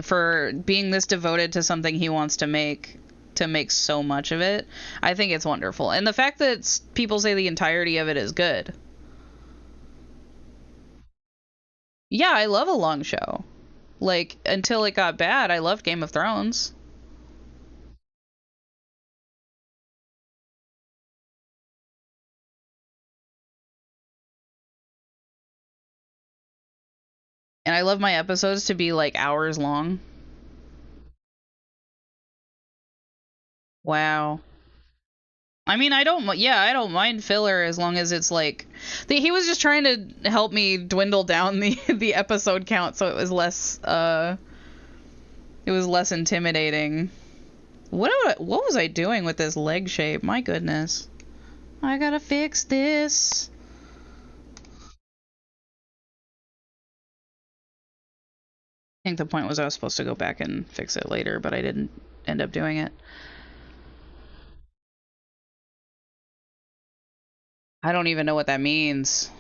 for being this devoted to something he wants to make so much of it. I think it's wonderful. And the fact that people say the entirety of it is good. Yeah, I love a long show. Like until it got bad, I loved Game of Thrones. And I love my episodes to be like hours long. Wow. I mean, I don't mind filler as long as it's like he was just trying to help me dwindle down the the episode count so it was less intimidating. What was I doing with this leg shape? My goodness. I gotta fix this. I think the point was I was supposed to go back and fix it later, but I didn't end up doing it. I don't even know what that means.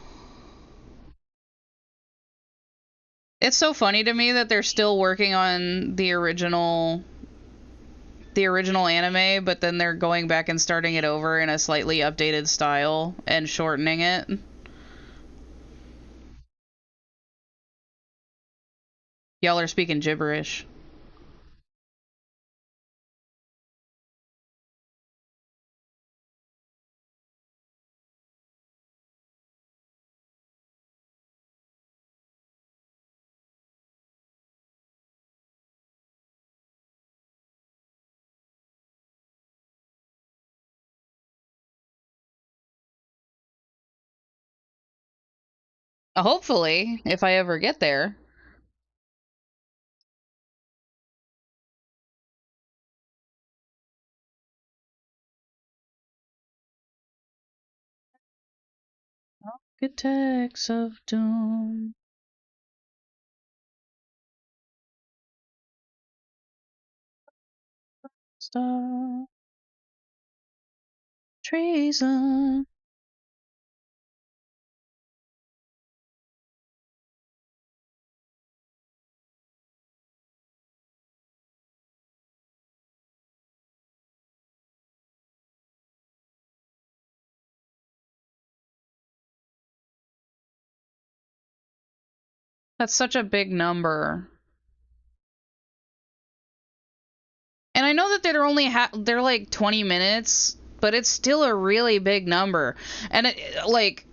It's so funny to me that they're still working on the original anime, but then they're going back and starting it over in a slightly updated style and shortening it. Y'all are speaking gibberish. Hopefully, if I ever get there. Architects of Doom. Star. Treason. That's such a big number. And I know that they're like 20 minutes, but it's still a really big number. And like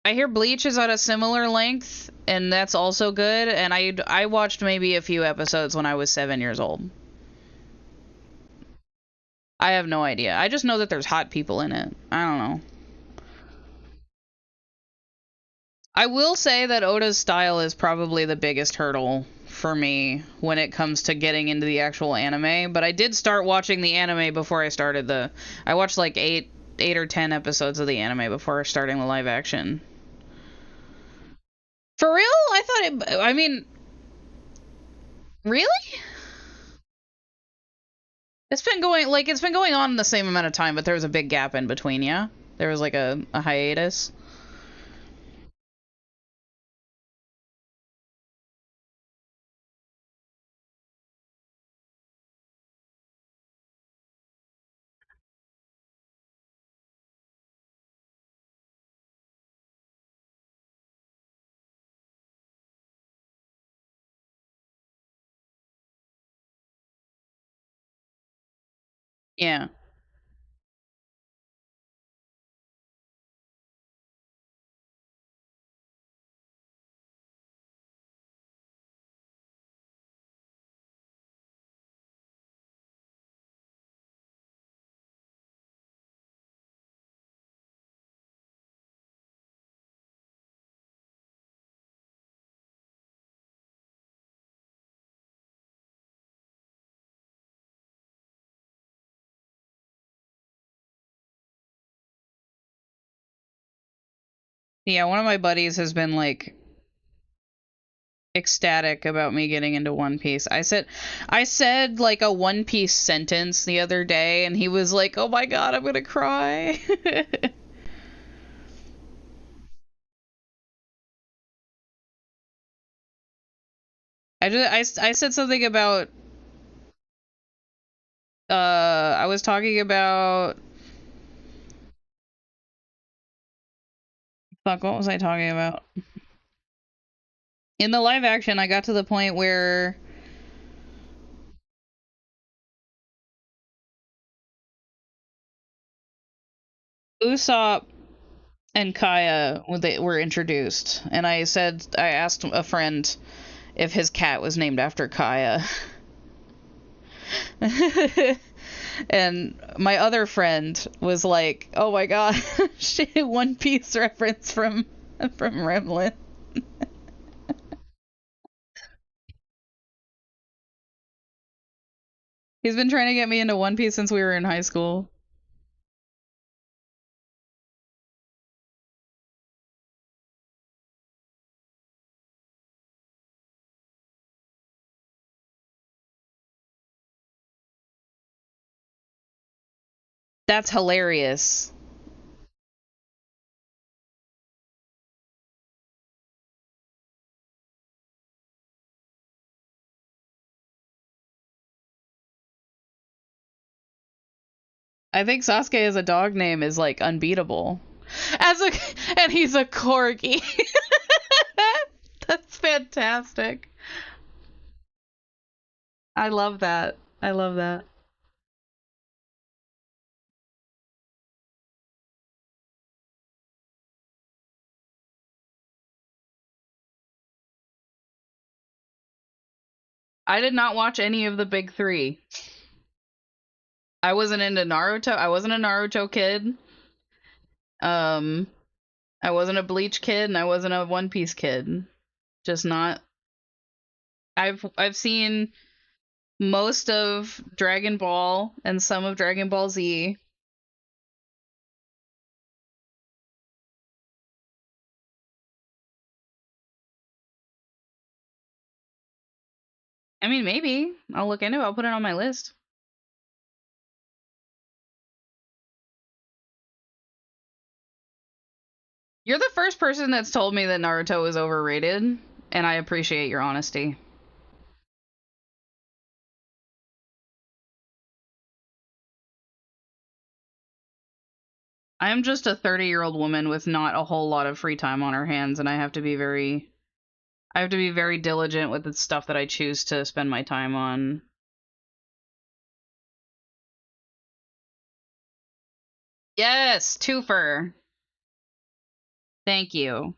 I hear Bleach is at a similar length, and that's also good. And I watched maybe a few episodes when I was 7 years old. I have no idea. I just know that there's hot people in it. I don't know. I will say that Oda's style is probably the biggest hurdle for me when it comes to getting into the actual anime. But I did start watching the anime before I started the. I watched like eight or 10 episodes of the anime before starting the live action. For real? I thought it. I mean, really? It's been going on the same amount of time, but there was a big gap in between. Yeah, there was like a hiatus. Yeah. Yeah, one of my buddies has been like ecstatic about me getting into One Piece. I said like a One Piece sentence the other day and he was like, "Oh my god, I'm going to cry." I said something about I was talking about fuck, what was I talking about? In the live action, I got to the point where Usopp and Kaya, they were introduced, and I asked a friend if his cat was named after Kaya. And my other friend was like, "Oh my god, One Piece reference from Remlin." He's been trying to get me into One Piece since we were in high school. That's hilarious. I think Sasuke as a dog name is like unbeatable. As a and he's a corgi. That's fantastic. I love that. I love that. I did not watch any of the big three. I wasn't into Naruto. I wasn't a Naruto kid. Um, I wasn't a Bleach kid, and I wasn't a One Piece kid. Just not. I've seen most of Dragon Ball and some of Dragon Ball Z. I mean, maybe I'll look into it. I'll put it on my list. You're the first person that's told me that Naruto is overrated, and I appreciate your honesty. I am just a 30-year-old woman with not a whole lot of free time on her hands, and I have to be very diligent with the stuff that I choose to spend my time on. Yes, twofer. Thank you.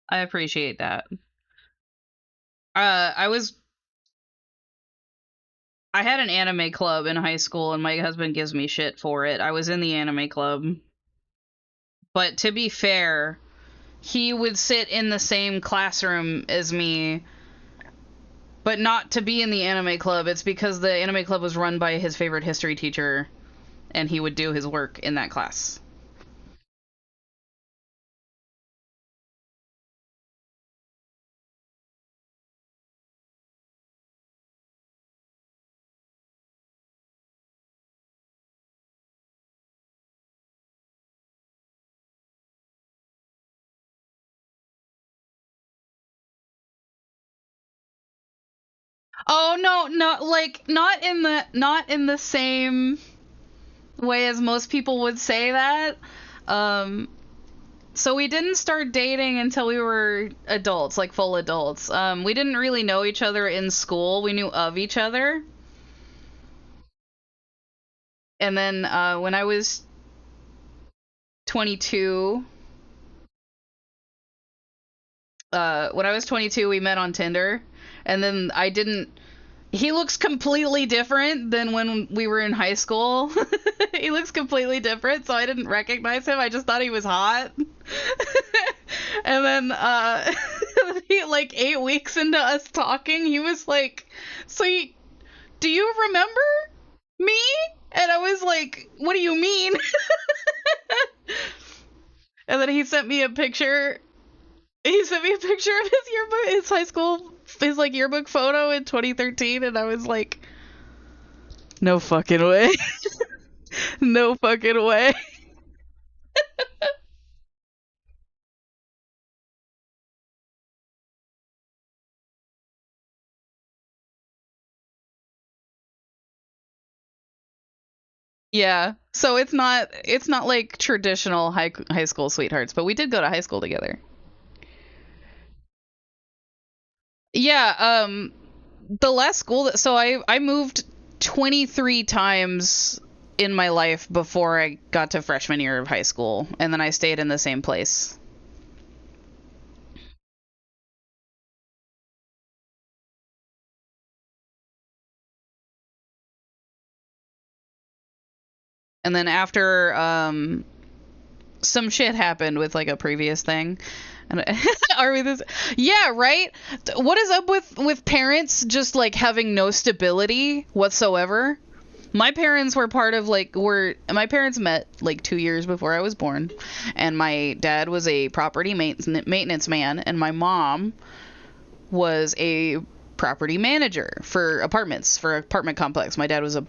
I appreciate that. I was I had an anime club in high school, and my husband gives me shit for it. I was in the anime club. But to be fair, he would sit in the same classroom as me, but not to be in the anime club. It's because the anime club was run by his favorite history teacher, and he would do his work in that class. Oh no, no, like not in the same way as most people would say that. Um so we didn't start dating until we were adults, like full adults. We didn't really know each other in school. We knew of each other. And then when I was 22, we met on Tinder. And then I didn't he looks completely different than when we were in high school. He looks completely different, so I didn't recognize him. I just thought he was hot. And then like 8 weeks into us talking, he was like, "So do you remember me?" And I was like, "What do you mean?" And then he sent me a picture. He sent me a picture of his yearbook, his high school, his like yearbook photo in 2013, and I was like, "No fucking way." No fucking way. Yeah. So it's not like traditional high school sweethearts, but we did go to high school together. Yeah, the last school that so I moved 23 times in my life before I got to freshman year of high school, and then I stayed in the same place. And then after some shit happened with like a previous thing. And are we this? Yeah, right. What is up with parents just like having no stability whatsoever? My parents were part of like my parents met like 2 years before I was born, and my dad was a property maintenance man, and my mom was a property manager for apartment complex. My dad was a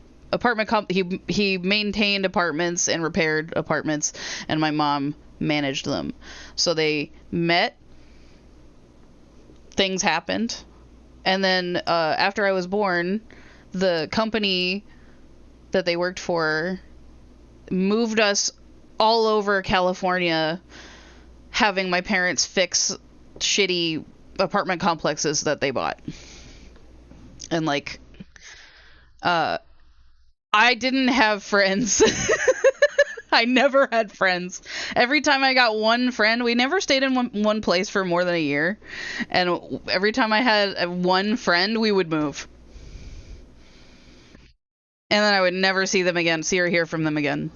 he maintained apartments and repaired apartments, and my mom managed them. So they met, things happened, and then after I was born, the company that they worked for moved us all over California, having my parents fix shitty apartment complexes that they bought. And like I didn't have friends. I never had friends. Every time I got one friend, we never stayed in one place for more than a year. And every time I had one friend, we would move. And then I would never see them again, see or hear from them again.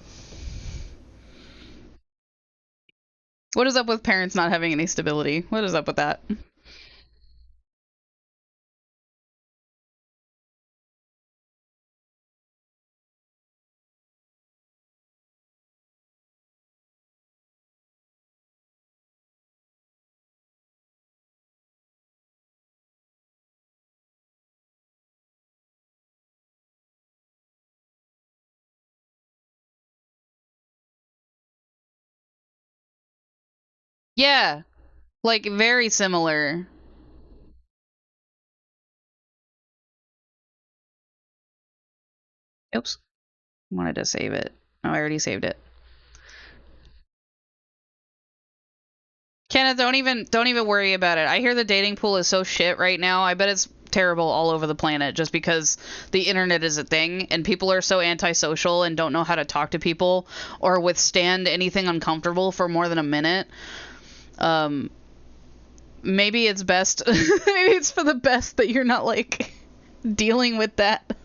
What is up with parents not having any stability? What is up with that? Yeah, like very similar. Oops. Wanted to save it. Oh, I already saved it. Kenneth, don't even worry about it. I hear the dating pool is so shit right now. I bet it's terrible all over the planet just because the internet is a thing and people are so antisocial and don't know how to talk to people or withstand anything uncomfortable for more than a minute. Um maybe it's best maybe it's for the best that you're not like dealing with that.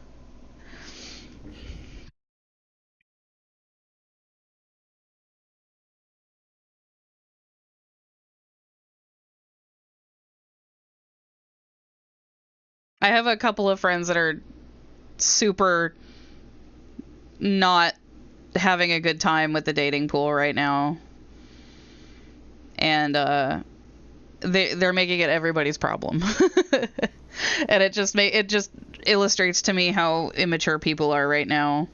I have a couple of friends that are super not having a good time with the dating pool right now. And they're making it everybody's problem. And it just illustrates to me how immature people are right now.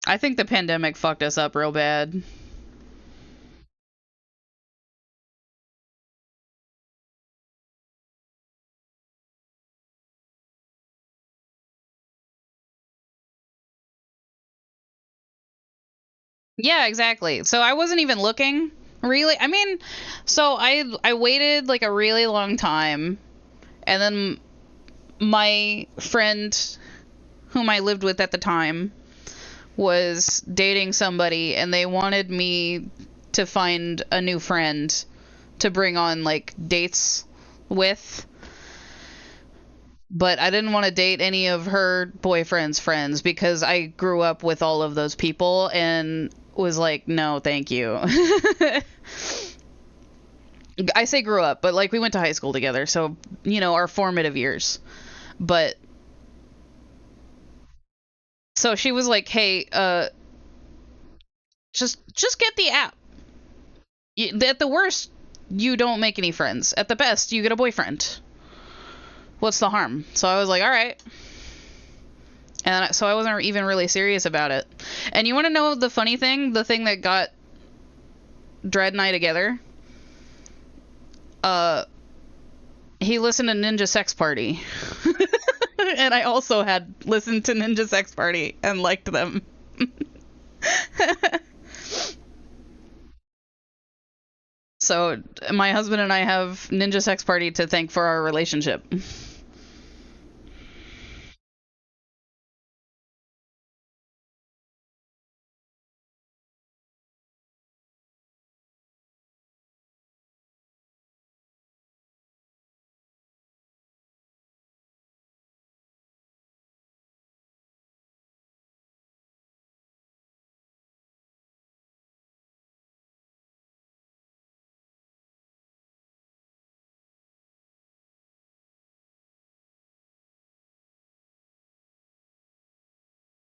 I think the pandemic fucked us up real bad. Yeah, exactly. So I wasn't even looking really. I mean, so I waited like a really long time, and then my friend whom I lived with at the time was dating somebody, and they wanted me to find a new friend to bring on like dates with, but I didn't want to date any of her boyfriend's friends because I grew up with all of those people and was like, no, thank you. I say grew up, but like we went to high school together, so our formative years. But so she was like, hey, just get the app. At the worst, you don't make any friends. At the best, you get a boyfriend. What's the harm? So I was like, all right. And so I wasn't even really serious about it. And you want to know the funny thing? The thing that got Dread and I together? He listened to Ninja Sex Party. And I also had listened to Ninja Sex Party and liked them. So my husband and I have Ninja Sex Party to thank for our relationship.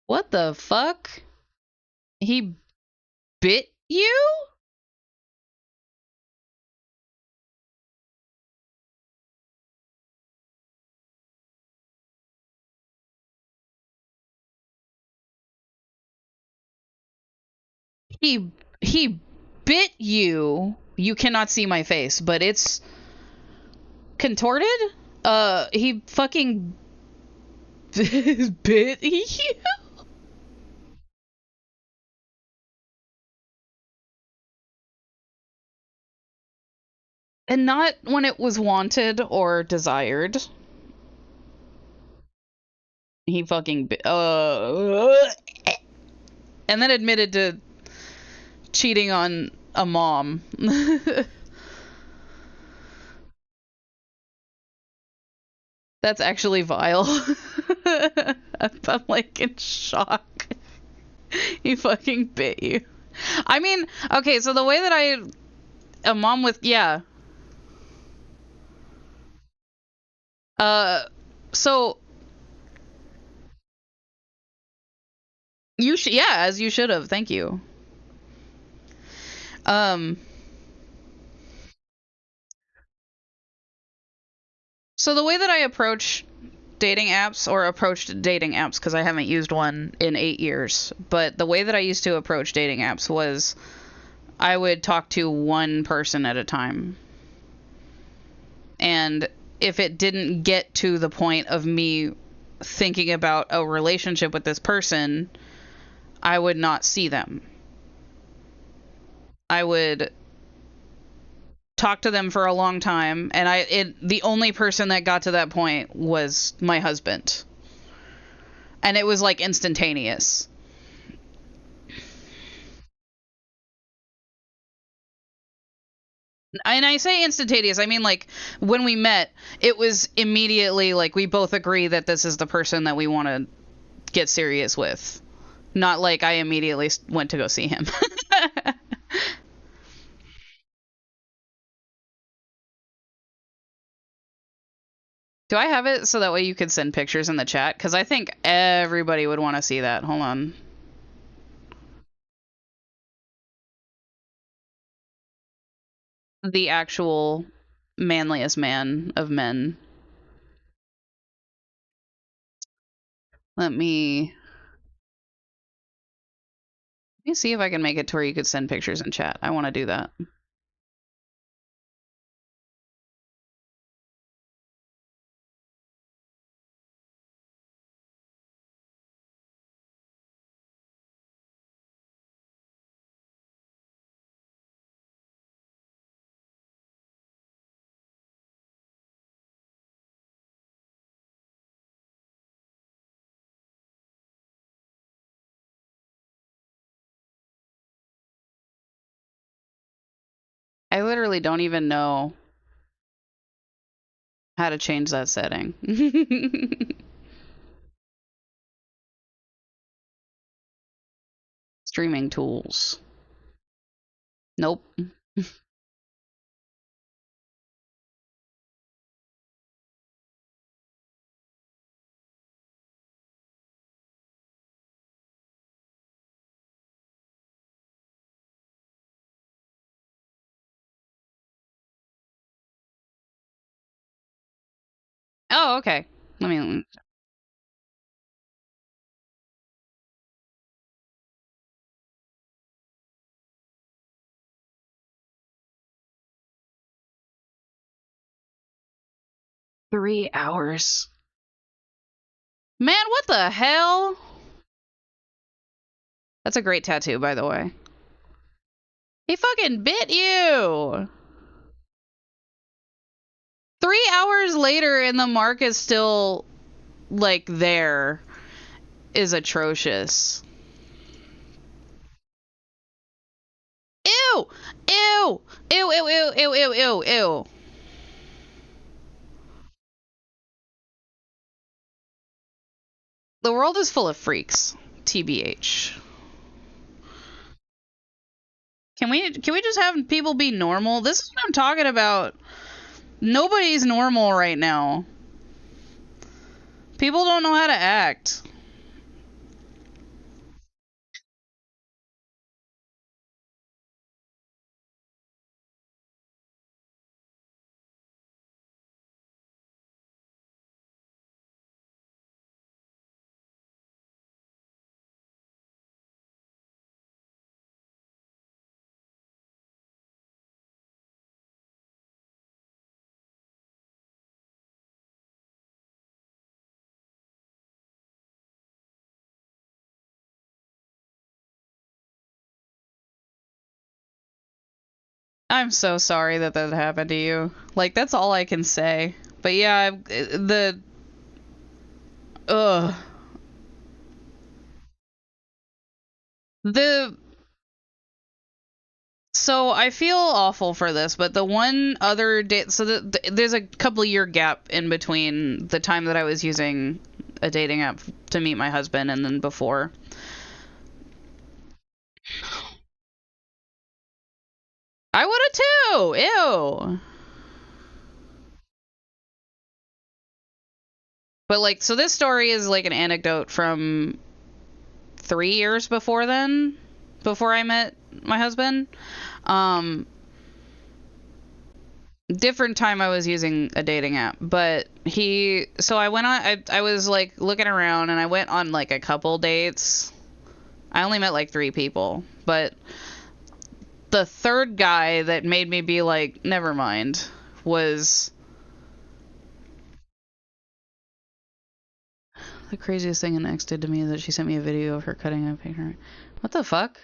What the fuck? He bit you? He bit you. You cannot see my face, but it's contorted? He fucking bit you? And not when it was wanted or desired. He fucking and then admitted to cheating on a mom. That's actually vile. I'm like in shock. He fucking bit you. I mean, okay, so the way that a mom with, yeah. So you should, yeah, as you should have. Thank you. Um, so the way that I approach dating apps, or approached dating apps, because I haven't used one in 8 years, but the way that I used to approach dating apps was I would talk to one person at a time. And if it didn't get to the point of me thinking about a relationship with this person, I would not see them. I would talk to them for a long time, and the only person that got to that point was my husband. And it was like instantaneous. And I say instantaneous, I mean like when we met, it was immediately like we both agree that this is the person that we want to get serious with. Not like I immediately went to go see him. Do I have it so that way you could send pictures in the chat? Because I think everybody would want to see that. Hold on. The actual manliest man of men. Let me see if I can make it to where you could send pictures in chat. I want to do that. I literally don't even know how to change that setting. Streaming tools. Nope. Oh, okay. Let me. 3 hours. Man, what the hell? That's a great tattoo, by the way. He fucking bit you! 3 hours later and the mark is still like there is atrocious. Ew! Ew! Ew, ew, ew, ew, ew, ew, ew. The world is full of freaks, TBH. Can we just have people be normal? This is what I'm talking about. Nobody's normal right now. People don't know how to act. I'm so sorry that that happened to you. Like, that's all I can say. But yeah, the ugh. The So I feel awful for this, but the one other day, so there's a couple year gap in between the time that I was using a dating app to meet my husband and then before. I would have too. Ew. But like, so this story is like an anecdote from 3 years before then, before I met my husband. Um, Different time I was using a dating app, but so I went on, I was like looking around and I went on like a couple dates. I only met like 3 people, but the third guy that made me be like, never mind, was the craziest thing an ex did to me is that she sent me a video of her cutting up her. What the fuck?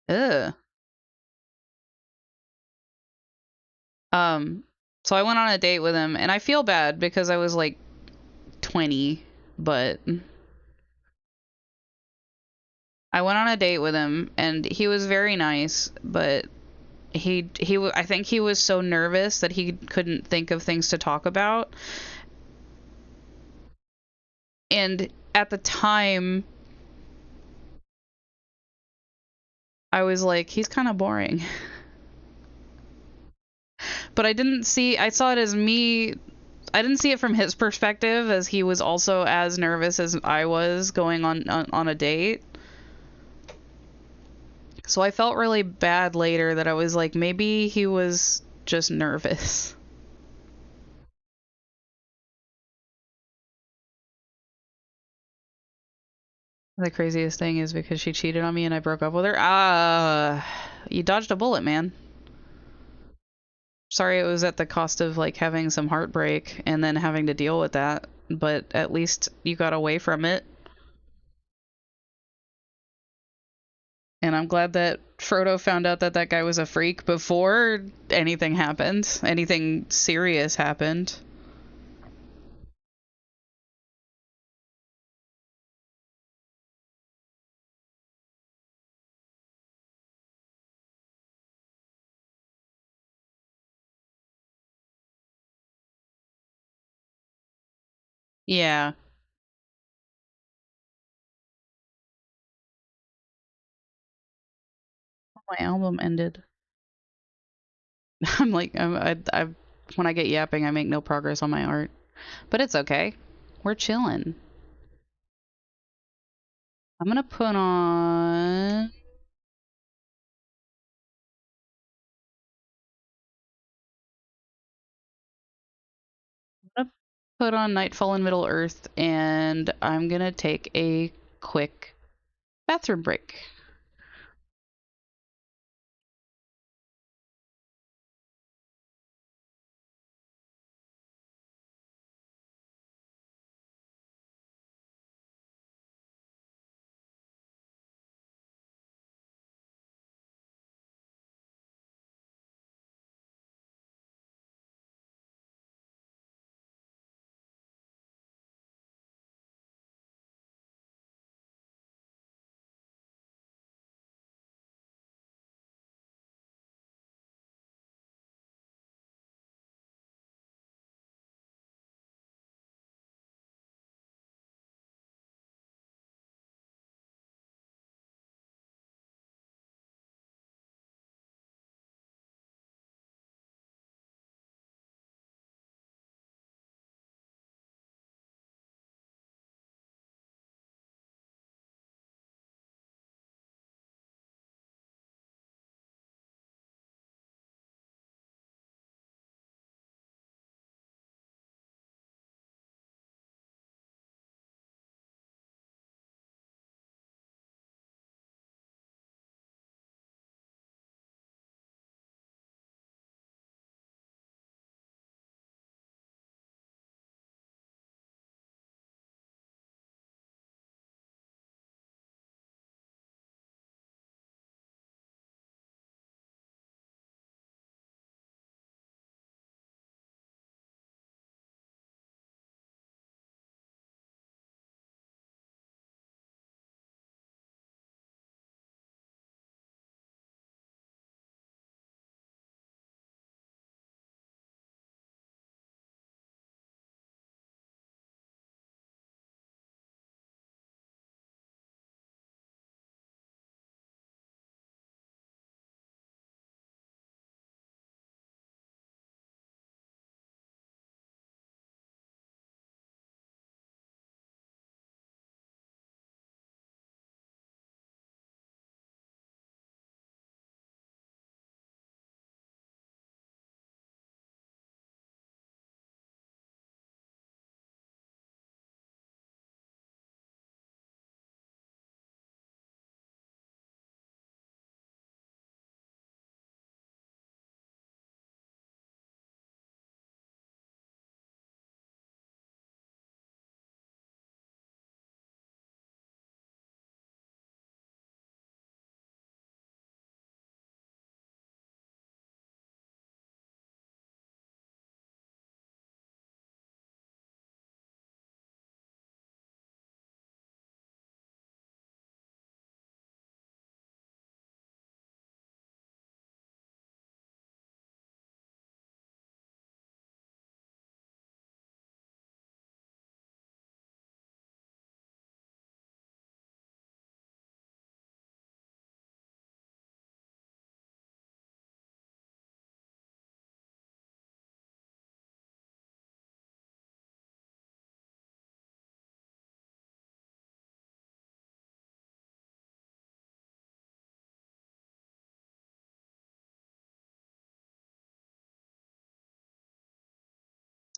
Ugh. Um, so I went on a date with him, and I feel bad because I was like 20, but I went on a date with him, and he was very nice, but I think he was so nervous that he couldn't think of things to talk about. And at the time, I was like, he's kind of boring. But I saw it as me. I didn't see it from his perspective, as he was also as nervous as I was going on a date. So I felt really bad later that I was like, maybe he was just nervous. The craziest thing is because she cheated on me and I broke up with her. You dodged a bullet, man. Sorry it was at the cost of like having some heartbreak and then having to deal with that, but at least you got away from it. And I'm glad that Frodo found out that that guy was a freak before anything happened, anything serious happened. Yeah, my album ended. I'm like, when I get yapping, I make no progress on my art. But it's okay. We're chilling. I'm gonna put on. I'm gonna put on Nightfall in Middle Earth, and I'm gonna take a quick bathroom break.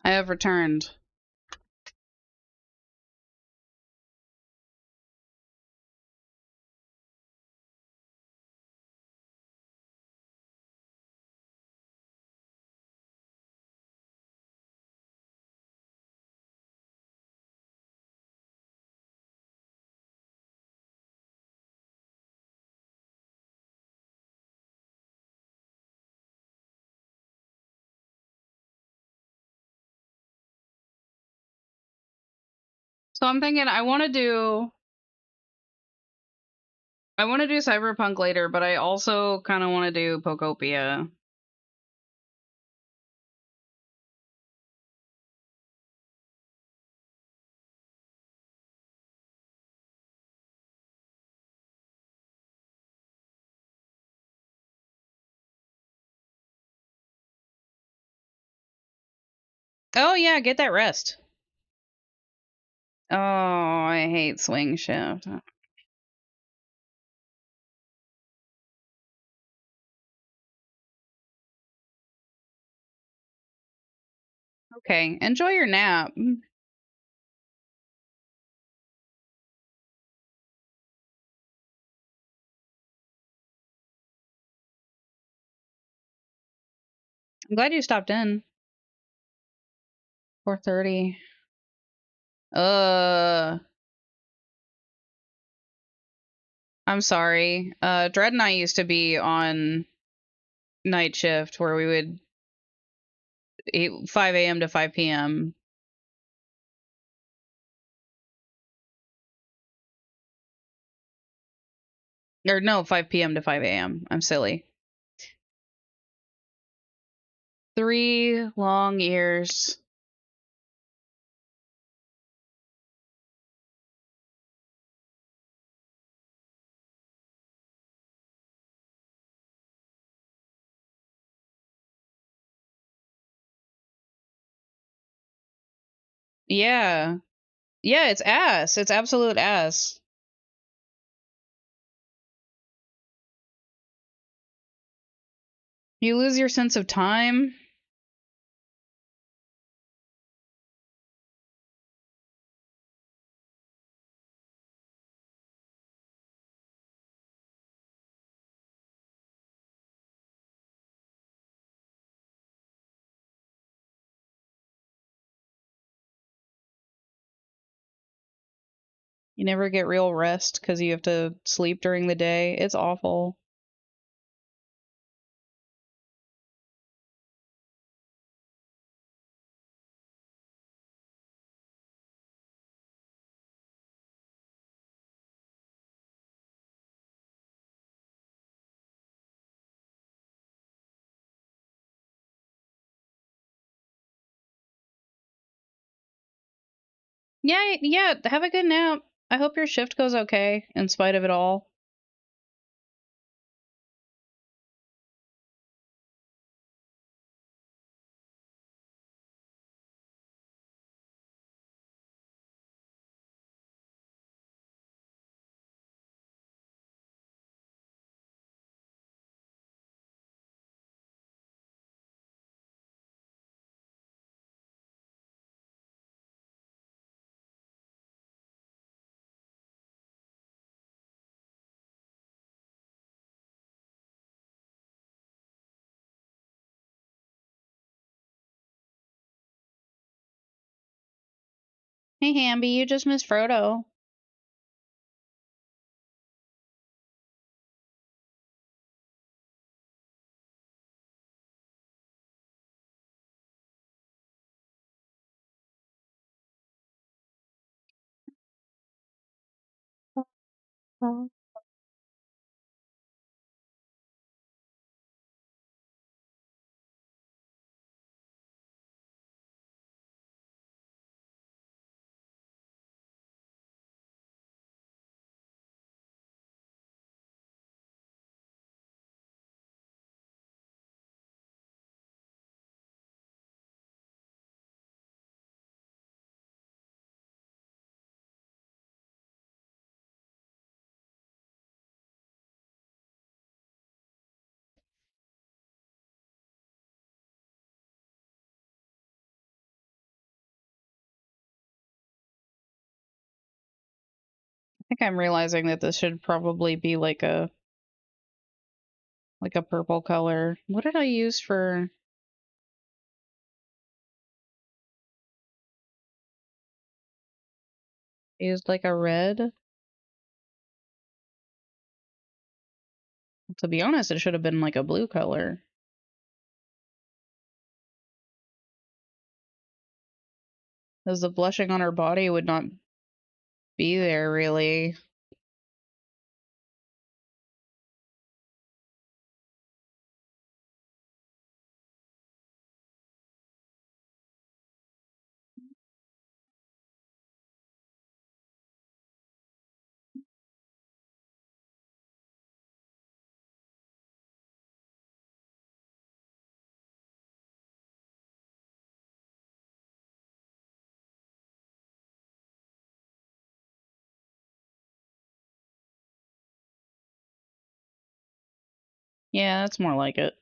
I have returned. So I'm thinking I want to do Cyberpunk later, but I also kind of want to do Pokopia. Oh yeah, get that rest. Oh, I hate swing shift. Okay, enjoy your nap. I'm glad you stopped in. 4:30. I'm sorry. Dread and I used to be on night shift where we would eat 5 a.m. to 5 p.m. Or no, 5 p.m. to 5 a.m. I'm silly. 3 long years. Yeah. Yeah, it's ass. It's absolute ass. You lose your sense of time. You never get real rest because you have to sleep during the day. It's awful. Yeah, yeah, have a good nap. I hope your shift goes okay in spite of it all. Hey, Hamby, you just missed Frodo. think I'm realizing that this should probably be like a purple color. What did I use for? I used like a red. To be honest, it should have been like a blue color. Because the blushing on her body would not be there really. Yeah, that's more like it.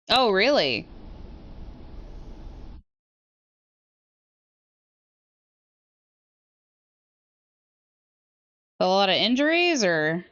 Oh, really? A lot of injuries, or?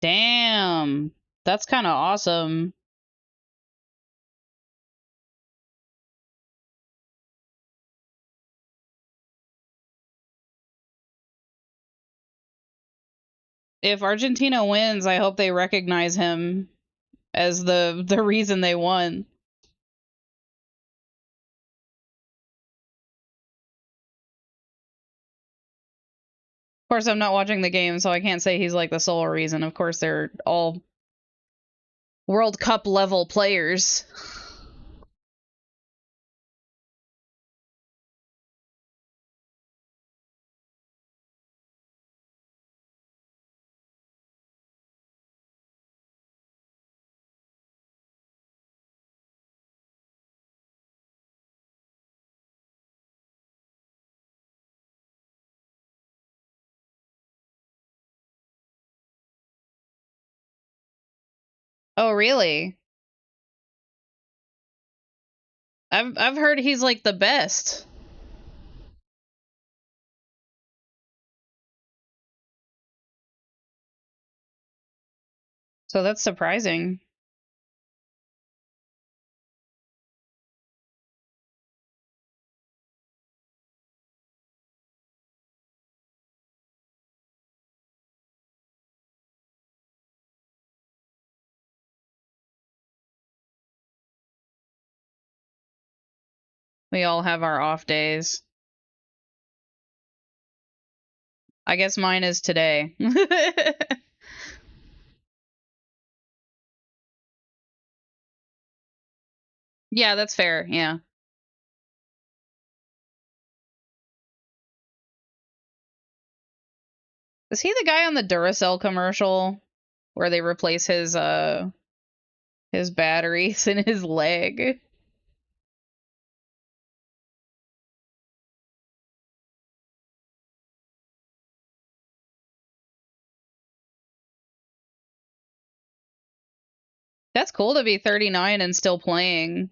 Damn. That's kind of awesome. If Argentina wins, I hope they recognize him as the reason they won. Of course, I'm not watching the game, so I can't say he's like the sole reason. Of course, they're all World Cup level players. Oh, really? I've heard he's like the best. So that's surprising. We all have our off days. I guess mine is today. Yeah, that's fair. Yeah. Is he the guy on the Duracell commercial where they replace his batteries in his leg? That's cool to be 39 and still playing.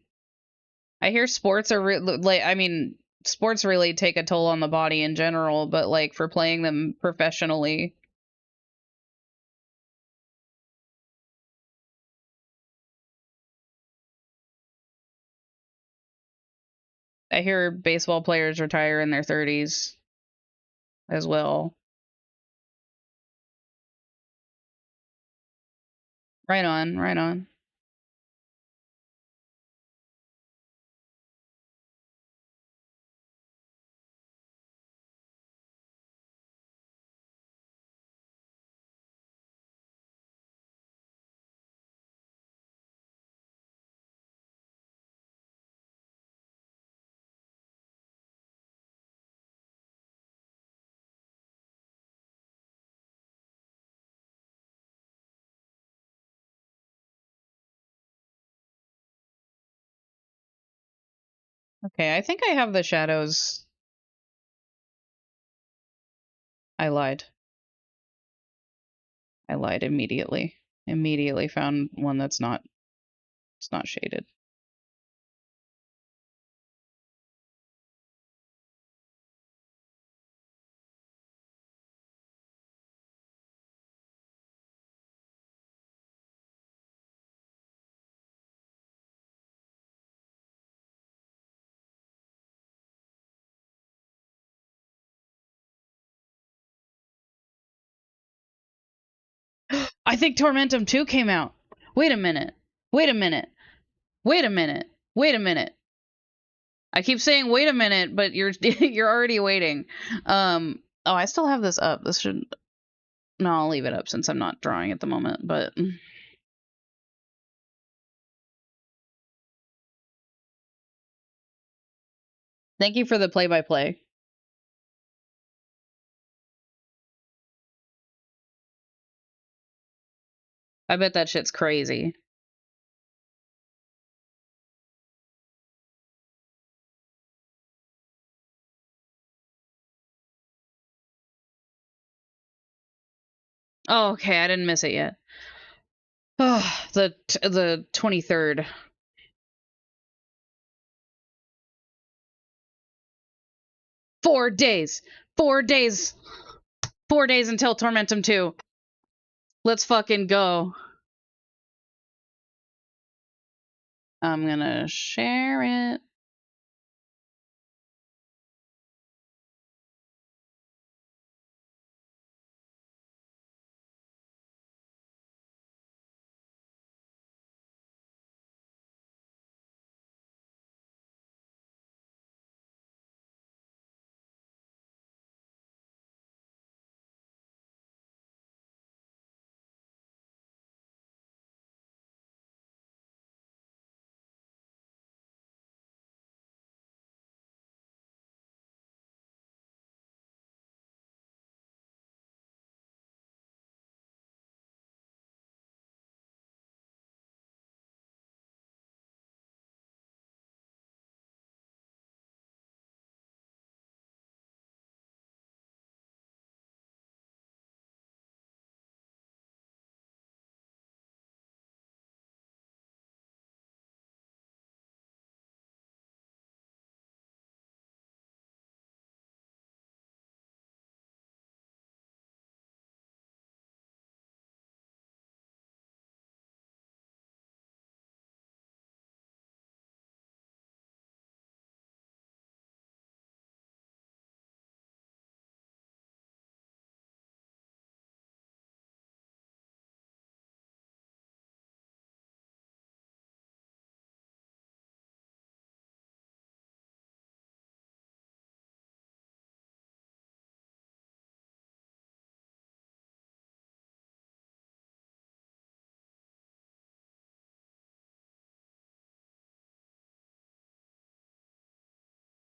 I hear sports are like, I mean, sports really take a toll on the body in general, but like for playing them professionally. I hear baseball players retire in their 30s as well. Right on, right on. Okay, I think I have the shadows. I lied. I lied immediately. Immediately found one that's not, it's not shaded. I think Tormentum 2 came out. Wait a minute. Wait a minute. Wait a minute. Wait a minute. I keep saying wait a minute, but you're you're already waiting. Oh, I still have this up. This should No, I'll leave it up since I'm not drawing at the moment, but thank you for the play-by-play. I bet that shit's crazy. Oh, okay, I didn't miss it yet. Oh, the 23rd. Four days. 4 days. 4 days until Tormentum 2. Let's fucking go. I'm gonna share it.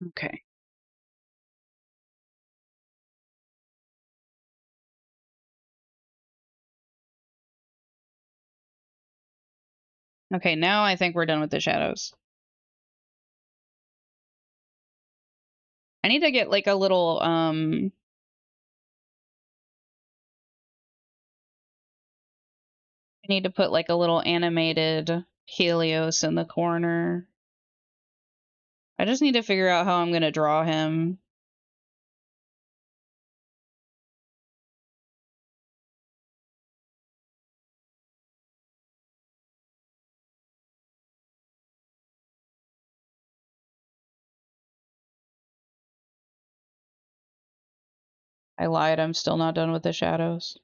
Okay. Okay, now I think we're done with the shadows. I need to get like a little I need to put like a little animated Helios in the corner. I just need to figure out how I'm gonna draw him. I lied, I'm still not done with the shadows.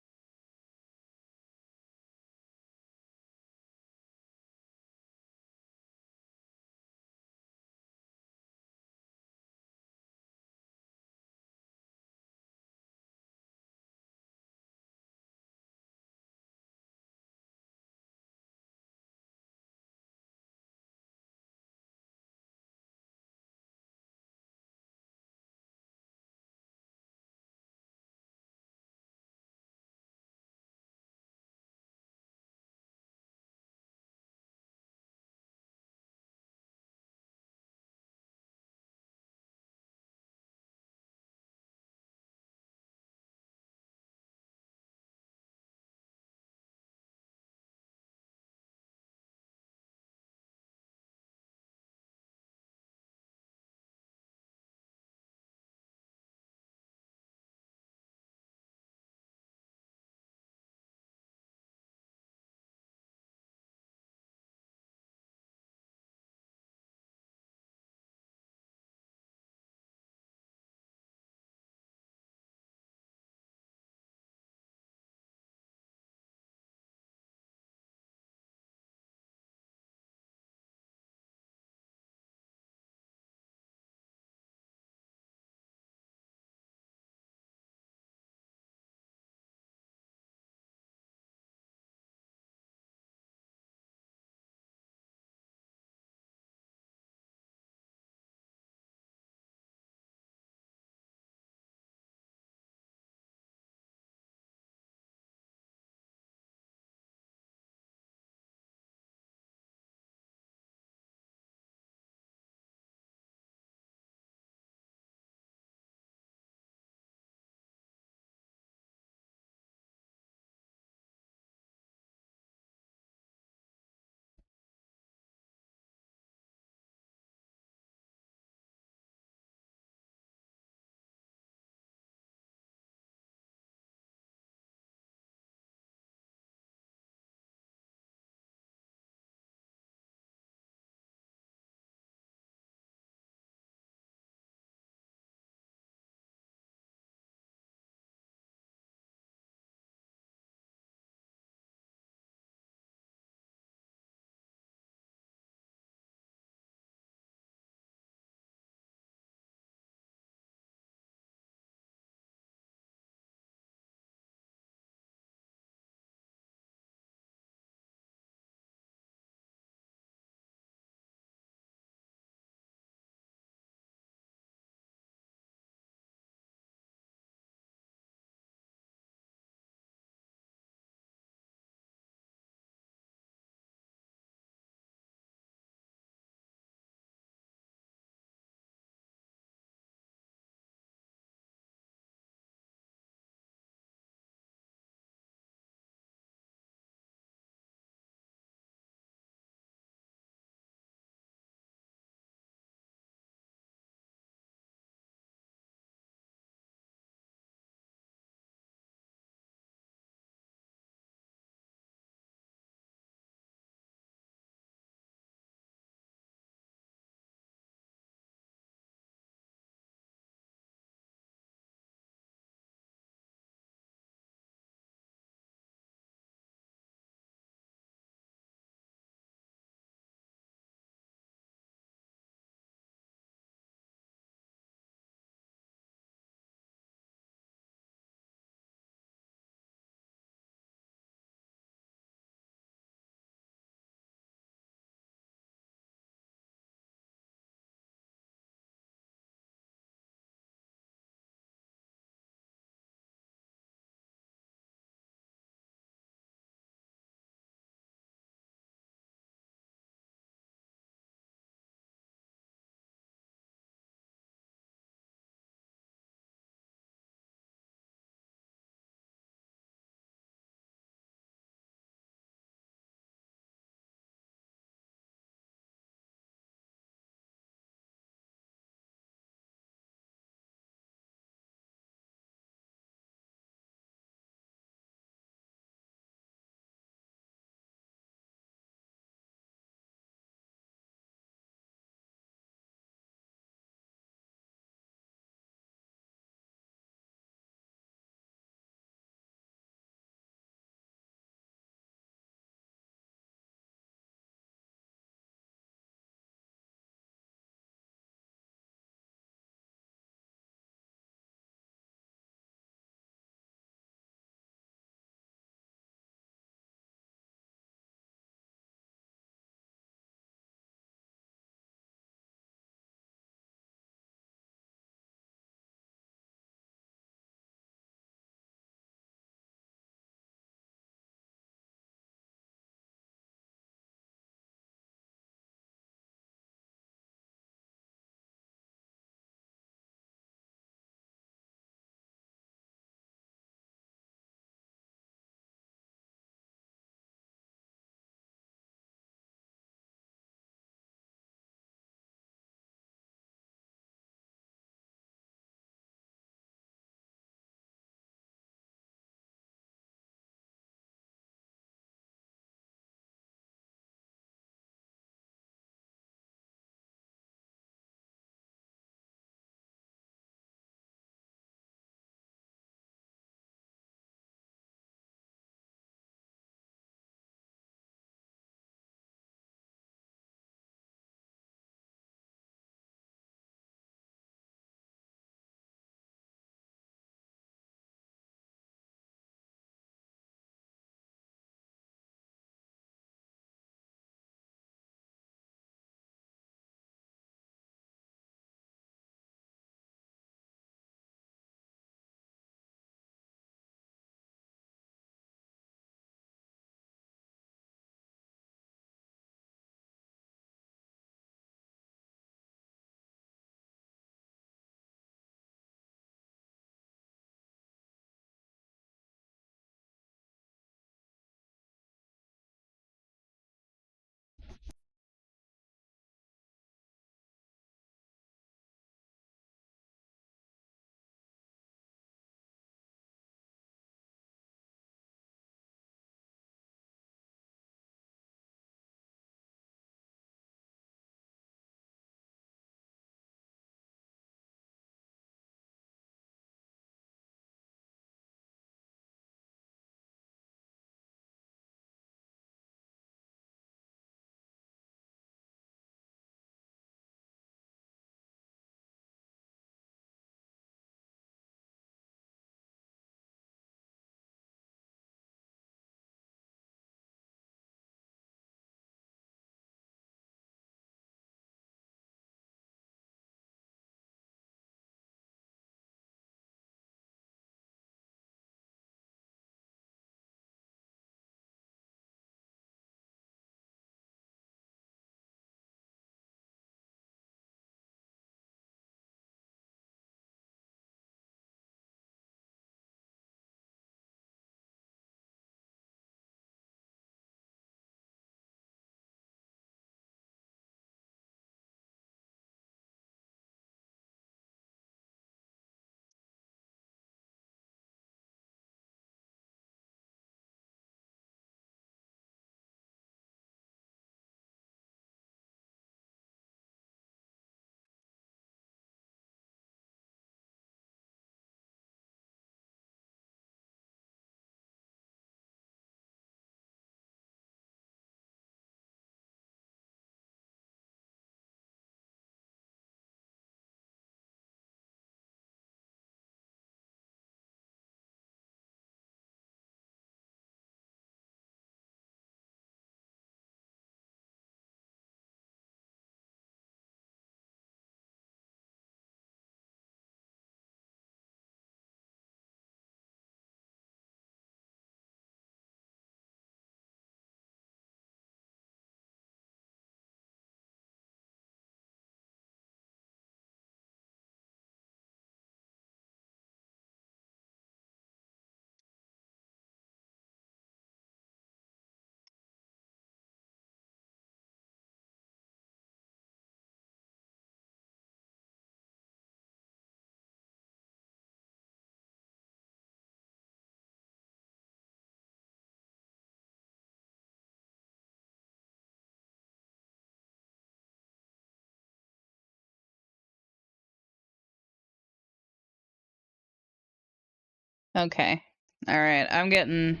Okay. All right. I'm getting...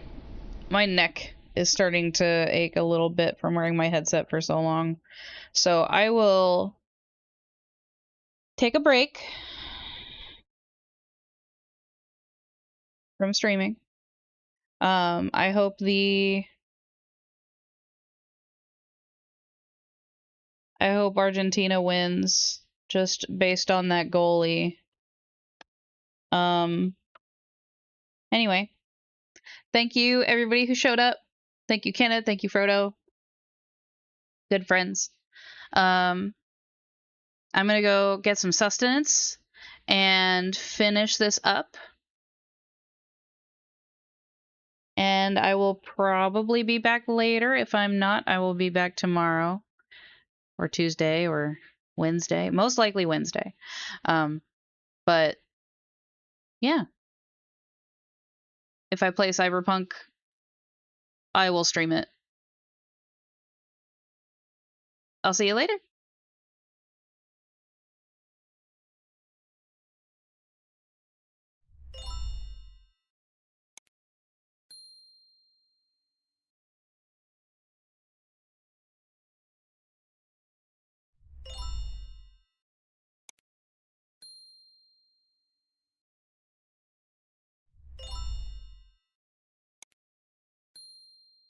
My neck is starting to ache a little bit from wearing my headset for so long. So I will take a break from streaming. I hope Argentina wins just based on that goalie. Anyway, thank you everybody who showed up. Thank you, Kenneth. Thank you, Frodo. Good friends. I'm gonna go get some sustenance and finish this up. And I will probably be back later. If I'm not, I will be back tomorrow or Tuesday or Wednesday. Most likely Wednesday. But yeah. If I play Cyberpunk, I will stream it. I'll see you later.